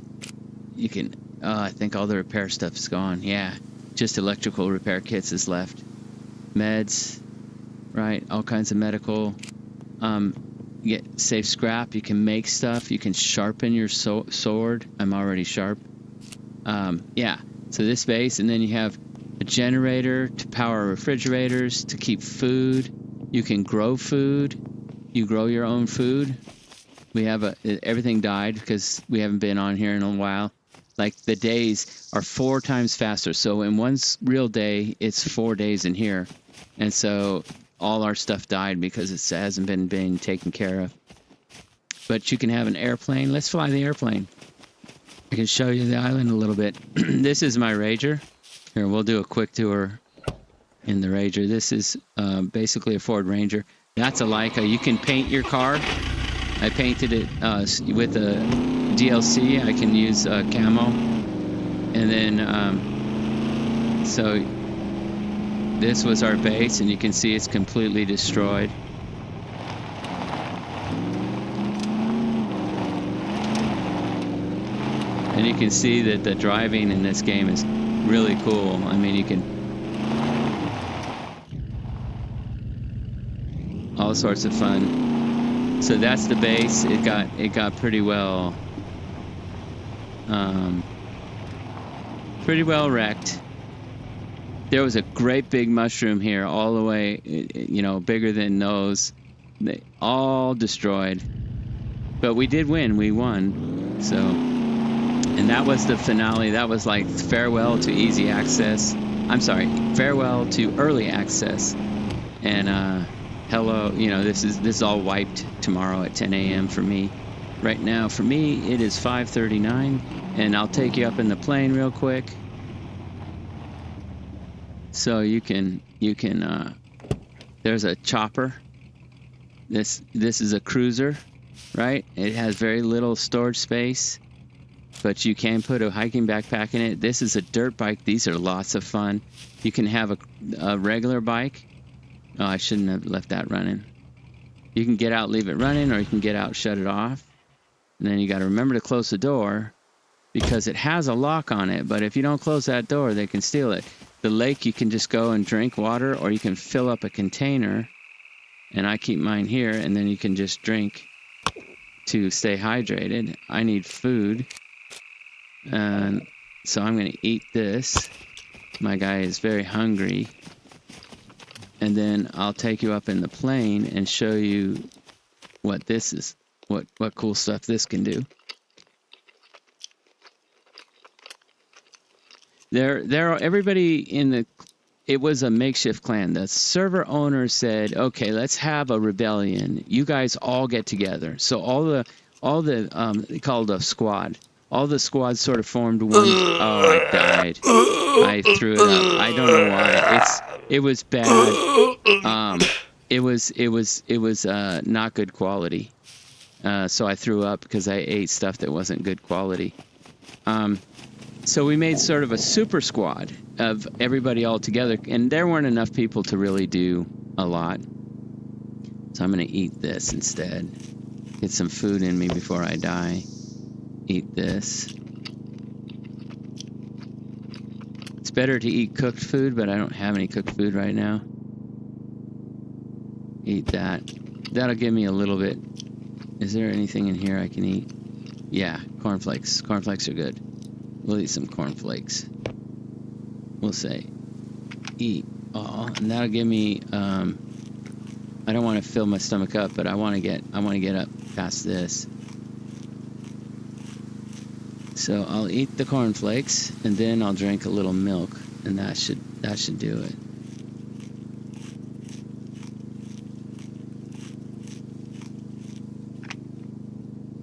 I think all the repair stuff is gone. Yeah, just electrical repair kits is left. Meds, right? All kinds of medical. You get safe scrap. You can make stuff. You can sharpen your sword. I'm already sharp. Yeah. So this base, and then you have a generator to power refrigerators to keep food. You can grow food. You grow your own food. We have everything died because we haven't been on here in a while. Like the days are 4 times faster. So in one real day, it's 4 days in here. And so all our stuff died because it hasn't been being taken care of. But you can have an airplane. Let's fly the airplane. I can show you the island a little bit. This is my Rager. Here, we'll do a quick tour in the Rager. This is basically a Ford Ranger. That's a Leica. You can paint your car. I painted it with a DLC. I can use camo. And then, so this was our base, and you can see it's completely destroyed. And you can see that the driving in this game is really cool. I mean, you can... all sorts of fun. So that's the base. It got pretty well... pretty well wrecked. There was a great big mushroom here all the way, you know, bigger than those. They all destroyed. But we did win. We won. So... and that was the finale. That was like farewell to easy access. I'm sorry, farewell to early access. And hello, you know, this is all wiped tomorrow at 10 a.m. for me. Right now, for me, it is 5:39, and I'll take you up in the plane real quick. So you can there's a chopper. This is a cruiser, right? It has very little storage space. But you can put a hiking backpack in it. This is a dirt bike. These are lots of fun. You can have a regular bike. Oh, I shouldn't have left that running. You can get out, leave it running, or you can get out, shut it off. And then you got to remember to close the door because it has a lock on it. But if you don't close that door, they can steal it. The lake, you can just go and drink water, or you can fill up a container. And I keep mine here, and then you can just drink to stay hydrated. I need food. And so I'm going to eat this. My guy is very hungry. And then I'll take you up in the plane and show you what this is, what cool stuff this can do. Everybody in the, it was a makeshift clan. The server owner said, okay, let's have a rebellion. You guys all get together. So all the they called a squad. All the squads sort of formed one. Oh, I died. I threw it up. I don't know why. It was bad. It was not good quality. So I threw up because I ate stuff that wasn't good quality. So we made sort of a super squad of everybody all together, and there weren't enough people to really do a lot. So I'm going to eat this instead. Get some food in me before I die. Eat this. It's better to eat cooked food, but I don't have any cooked food right now. Eat that. That'll give me a little bit Is there anything in here I can eat? Yeah, cornflakes. Cornflakes are good. We'll eat some cornflakes. We'll say, eat all, and that'll give me. I don't want to fill my stomach up, but I want to get up past this. So I'll eat the cornflakes, and then I'll drink a little milk, and that should do it.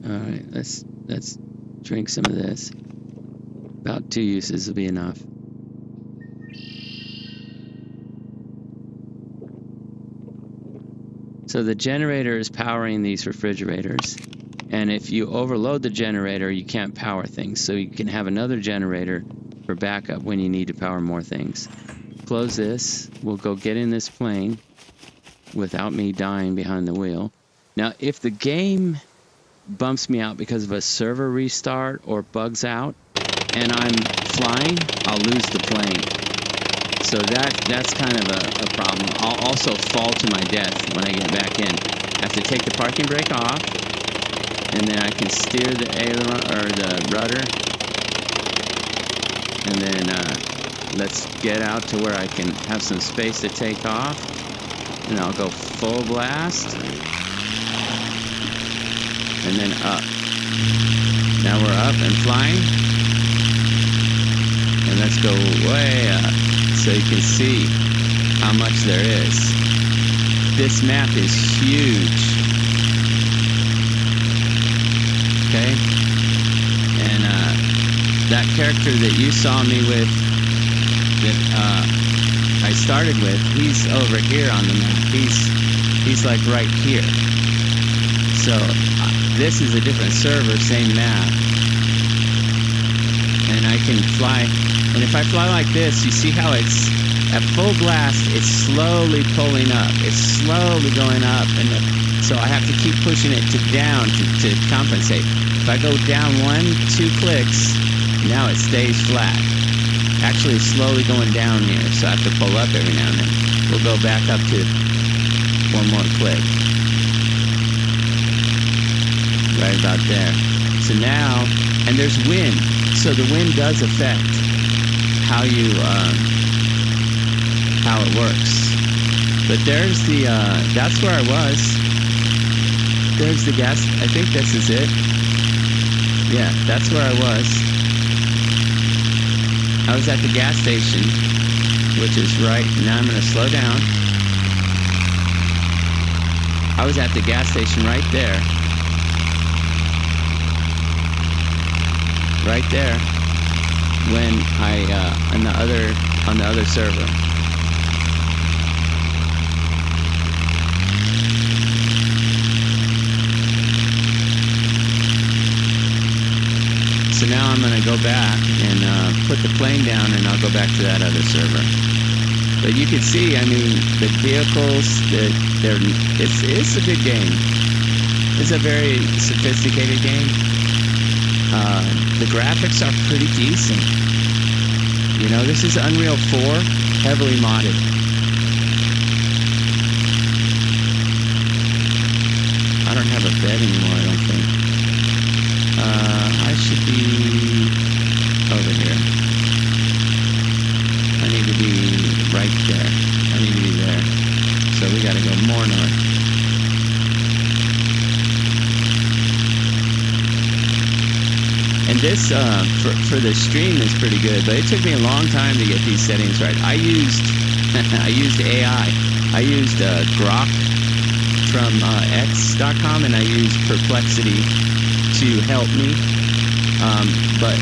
All right, let's drink some of this. About 2 uses will be enough. So the generator is powering these refrigerators, and if you overload the generator, you can't power things. So you can have another generator for backup when you need to power more things. Close this. We'll go get in this plane without me dying behind the wheel. Now, if the game bumps me out because of a server restart or bugs out and I'm flying, I'll lose the plane. So that's kind of a problem. I'll also fall to my death when I get back in. I have to take the parking brake off, and then I can steer the aileron or the rudder, and then let's get out to where I can have some space to take off, and I'll go full blast, and then up. Now we're up and flying, and let's go way up. So you can see how much there is. This map is huge. Okay? And that character that you saw me with, that I started with, he's over here on the map. He's like right here. So this is a different server, same map. And I can fly. And if I fly like this, you see how it's at full blast, it's slowly pulling up. It's slowly going up. And so I have to keep pushing it to down to compensate. If I go down 1-2 clicks, now it stays flat. Actually, it's slowly going down here, so I have to pull up every now and then. We'll go back up to 1 more click. Right about there. So now, and there's wind. So the wind does affect how it works. But there's the that's where I was. There's the gas. I think this is it. Yeah, that's where I was. I was at the gas station, which is right. Now I'm going to slow down. I was at the gas station right there. Right there. When I on the other server. So now I'm gonna go back and put the plane down, and I'll go back to that other server. But you can see, I mean, the vehicles, it's a good game. It's a very sophisticated game. The graphics are pretty decent. You know, this is Unreal 4, heavily modded. I don't have a bed anymore, I don't think. I should be over here. I need to be right there. I need to be there. So we gotta go more north. And this, for the stream, is pretty good, but it took me a long time to get these settings right. I used AI. I used Grok from X.com, and I used Perplexity to help me. But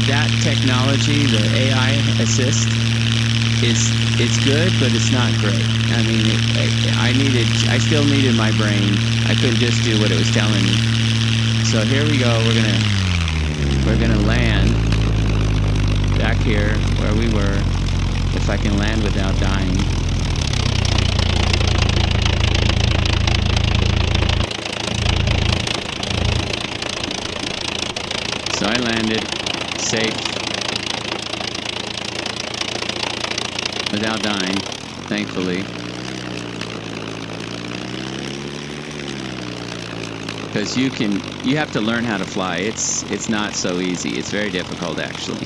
that technology, the AI assist, it's good, but it's not great. I mean, I still needed my brain. I couldn't just do what it was telling me. So here we go. We're gonna land back here where we were. If I can land without dying. So I landed safe without dying, thankfully. because you have to learn how to fly. It's not so easy. It's very difficult, actually.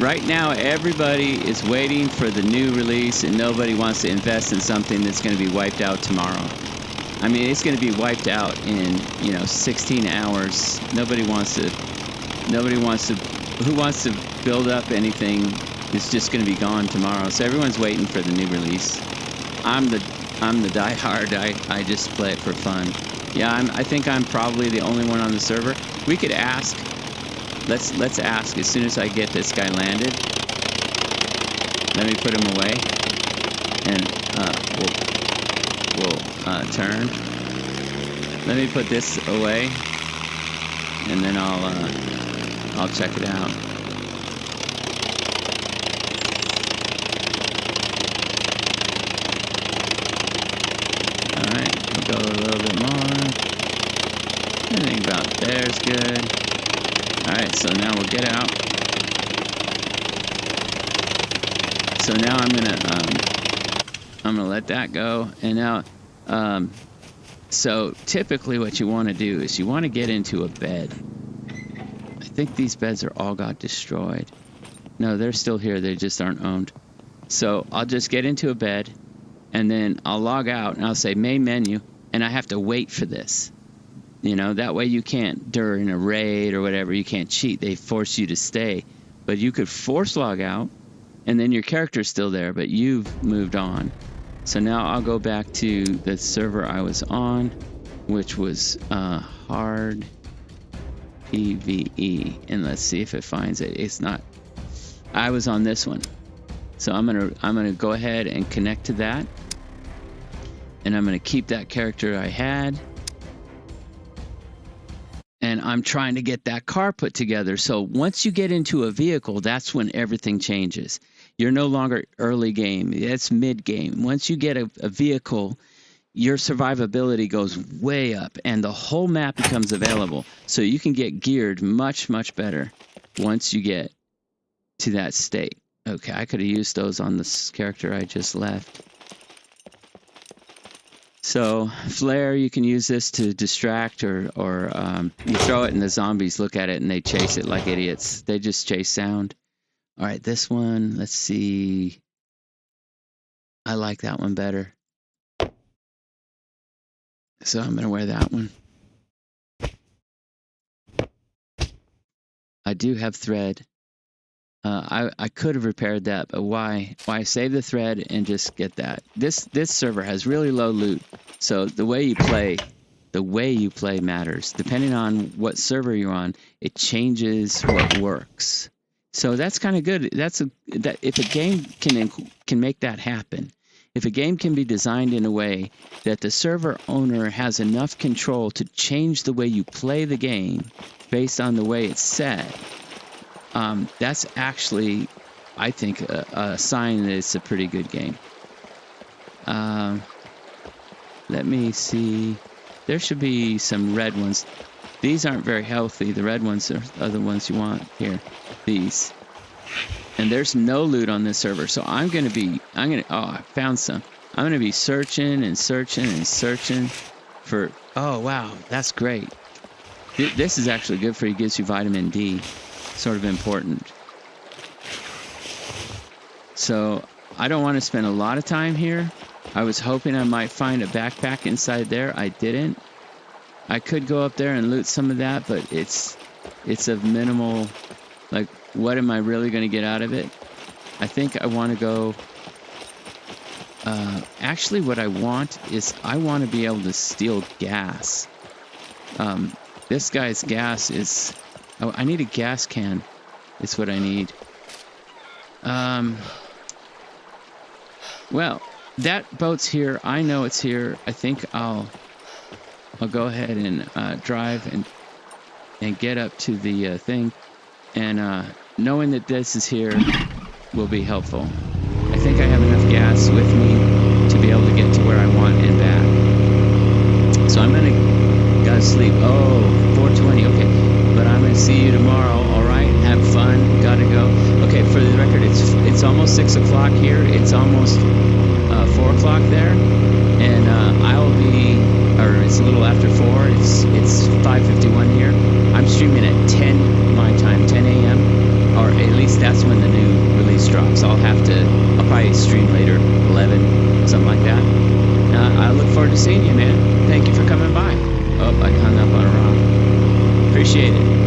Right now, everybody is waiting for the new release, and nobody wants to invest in something that's going to be wiped out tomorrow. I mean, it's going to be wiped out in 16 hours. Nobody wants to. Who wants to build up anything? It's just going to be gone tomorrow. So everyone's waiting for the new release. I'm the diehard. I just play it for fun. Yeah, I think I'm probably the only one on the server. We could ask. Let's ask as soon as I get this guy landed. Let me put him away, and we'll turn. Let me put this away, and then I'll check it out. All right, we'll go a little bit more. Anything about there's good. All right, so now we'll get out. So now I'm gonna let that go, and now, so typically what you want to do is you want to get into a bed. I think these beds are all got destroyed. No, they're still here. They just aren't owned. So I'll just get into a bed, and then I'll log out, and I'll say main menu, and I have to wait for this. That way you can't, during a raid or whatever, you can't cheat. They force you to stay. But you could force log out, and then your character's still there, but you've moved on. So now I'll go back to the server I was on, which was hard PvE, and let's see if it finds it. It's not. I was on this one, so I'm gonna go ahead and connect to that, and I'm gonna keep that character I had. And I'm trying to get that car put together. So once you get into a vehicle, that's when everything changes. You're no longer early game. It's mid game. Once you get a vehicle, your survivability goes way up, and the whole map becomes available. So you can get geared much, much better once you get to that state. Okay, I could have used those on this character I just left. So flare, you can use this to distract, or you throw it and the zombies look at it and they chase it like idiots. They just chase sound. All right, this one, let's see. I like that one better. So I'm going to wear that one. I do have thread. I could have repaired that, but why save the thread and just get that? This server has really low loot, so the way you play matters. Depending on what server you're on, it changes what works. So that's kind of good. That if a game can make that happen, if a game can be designed in a way that the server owner has enough control to change the way you play the game based on the way it's set. That's actually, I think, a sign that it's a pretty good game. Let me see. There should be some red ones. These aren't very healthy. The red ones are the ones you want here. These. And there's no loot on this server. So I found some. I'm going to be searching and searching and searching for, oh, wow, that's great. This is actually good for you. It gives you vitamin D. Sort of important. So I don't want to spend a lot of time here. I was hoping I might find a backpack inside there. I didn't. I could go up there and loot some of that, but it's of minimal, like, what am I really going to get out of it? I think I want to go, actually what I want is I want to be able to steal gas. This guy's gas is, oh, I need a gas can. It's what I need. Well, that boat's here. I know it's here. I think I'll go ahead and drive and get up to the thing. And knowing that this is here will be helpful. I think I have enough gas with me to be able to get to where I want and back. So I'm gotta sleep. Oh, 4:20. Okay. But I'm going to see you tomorrow, all right? Have fun. Got to go. Okay, for the record, it's almost 6 o'clock here. It's almost 4 o'clock there. And I'll be that's when the new release drops. I'll probably stream later, 11, something like that. I look forward to seeing you, man. Thank you for coming by. Oh, I hung up on a rock. Appreciate it.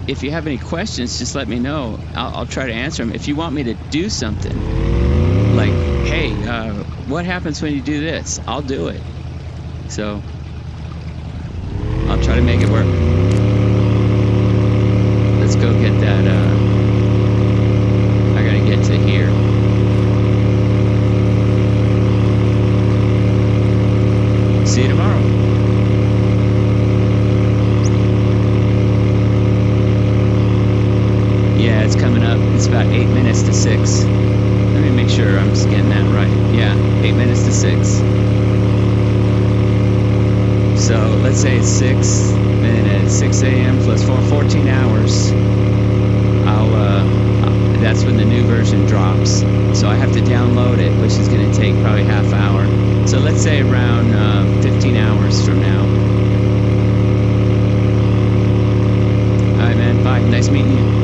If you have any questions, just let me know. I'll try to answer them. If you want me to do something, like, hey, what happens when you do this? I'll do it. So I'll try to make it work. Let's go get that. I gotta get to here. See you tomorrow. Yeah, it's coming up. It's about 8 minutes to 6. Let me make sure I'm just getting that right. Yeah, 8 minutes to 6. So let's say it's 6 minutes, 6 a.m. plus 14 hours. That's when the new version drops. So I have to download it, which is going to take probably half hour. So let's say around 15 hours from now. All right, man. Bye. Nice meeting you.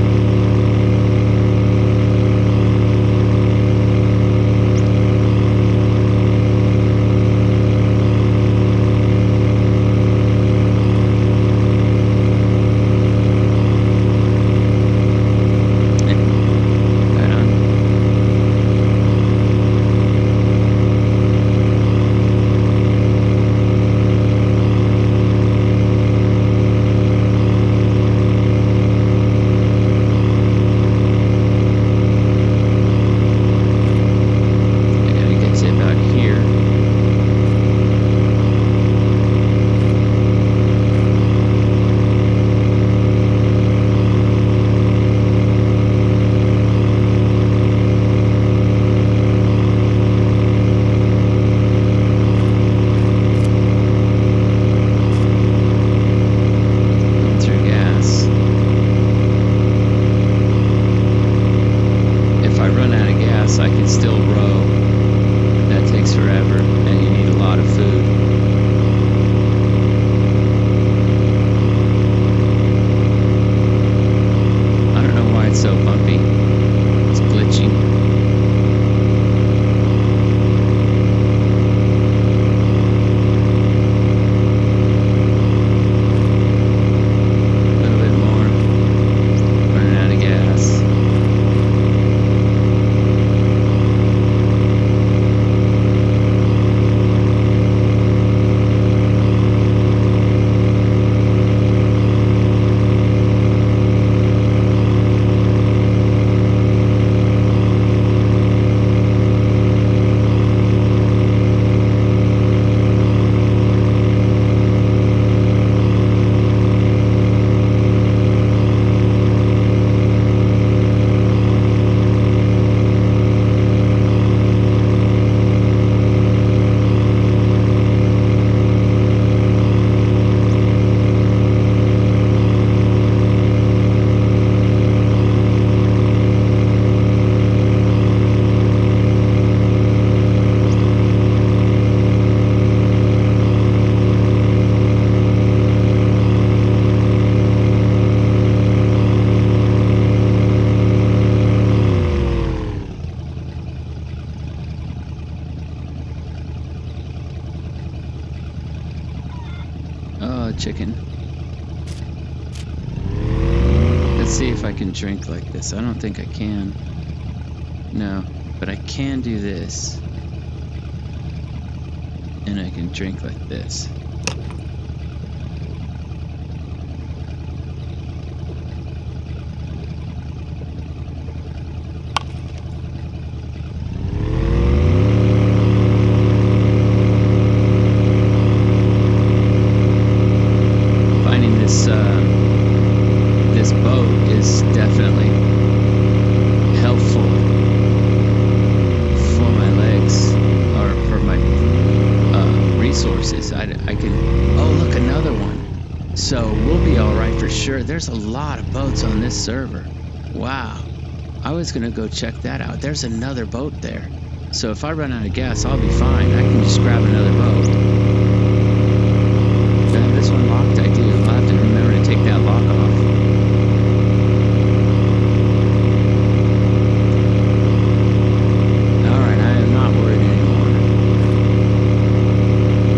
Chicken. Let's see if I can drink like this. I don't think I can. No, but I can do this. And I can drink like this. Sure, there's a lot of boats on this server. Wow. I was going to go check that out. There's another boat there. So if I run out of gas, I'll be fine. I can just grab another boat. Do I have this one locked? I do. I'll have to remember to take that lock off. Alright, I am not worried anymore.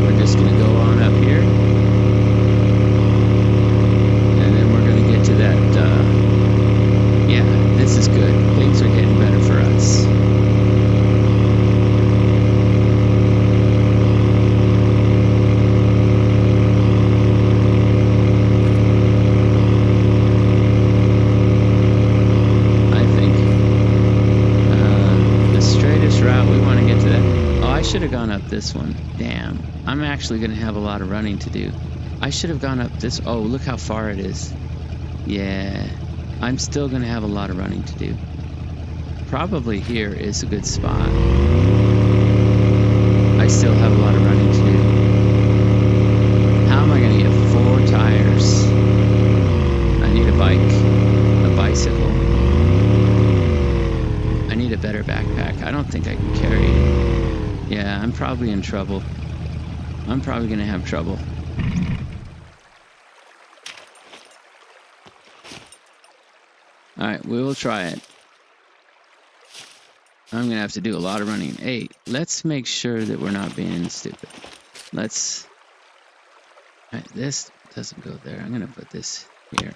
We're just going to go on up here. And then we're going to get to that, yeah, this is good. Things are getting better for us. I should have gone up this one. Damn. I'm actually going to have a lot of running to do. I should have gone up this. Oh, look how far it is. Yeah. I'm still going to have a lot of running to do. Probably here is a good spot. I still have a lot of running to do. How am I going to get 4 tires? I need a bike. A bicycle. I need a better backpack. I don't think I can carry it. Yeah, I'm probably in trouble. I'm probably going to have trouble. Alright, we will try it. I'm going to have to do a lot of running. Hey, let's make sure that we're not being stupid. Let's... Right, this doesn't go there. I'm going to put this here.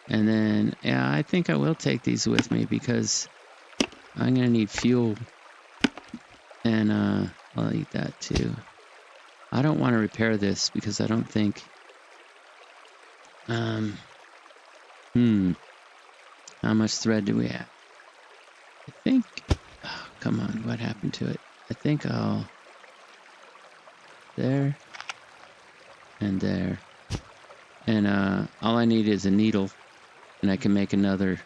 And then, yeah, I think I will take these with me because I'm going to need fuel. And I'll eat that too. I don't want to repair this because I don't think... How much thread do we have? I think... Oh, come on, what happened to it? I think I'll... There. And there. And all I need is a needle. And I can make another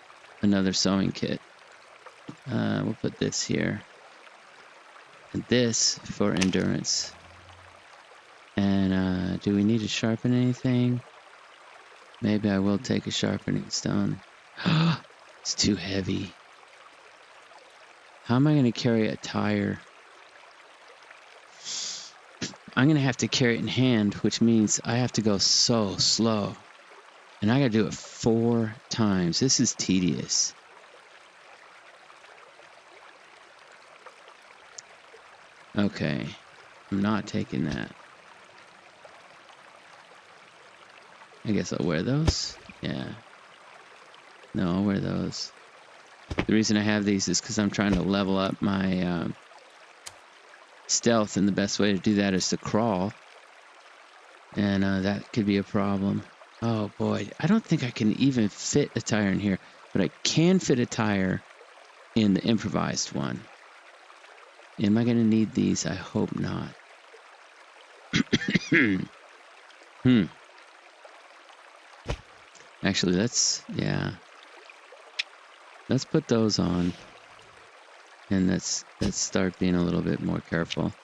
sewing kit. We'll put this here. And this for endurance. And do we need to sharpen anything? Maybe I will take a sharpening stone. It's too heavy. How am I going to carry a tire? I'm going to have to carry it in hand, which means I have to go so slow. And I got to do it 4 times. This is tedious. Okay, I'm not taking that. I guess I'll wear those. Yeah. No, I'll wear those. The reason I have these is because I'm trying to level up my stealth, and the best way to do that is to crawl. And that could be a problem. Oh boy, I don't think I can even fit a tire in here, but I can fit a tire in the improvised one. Am I going to need these? I hope not. Actually, let's put those on. And let's start being a little bit more careful.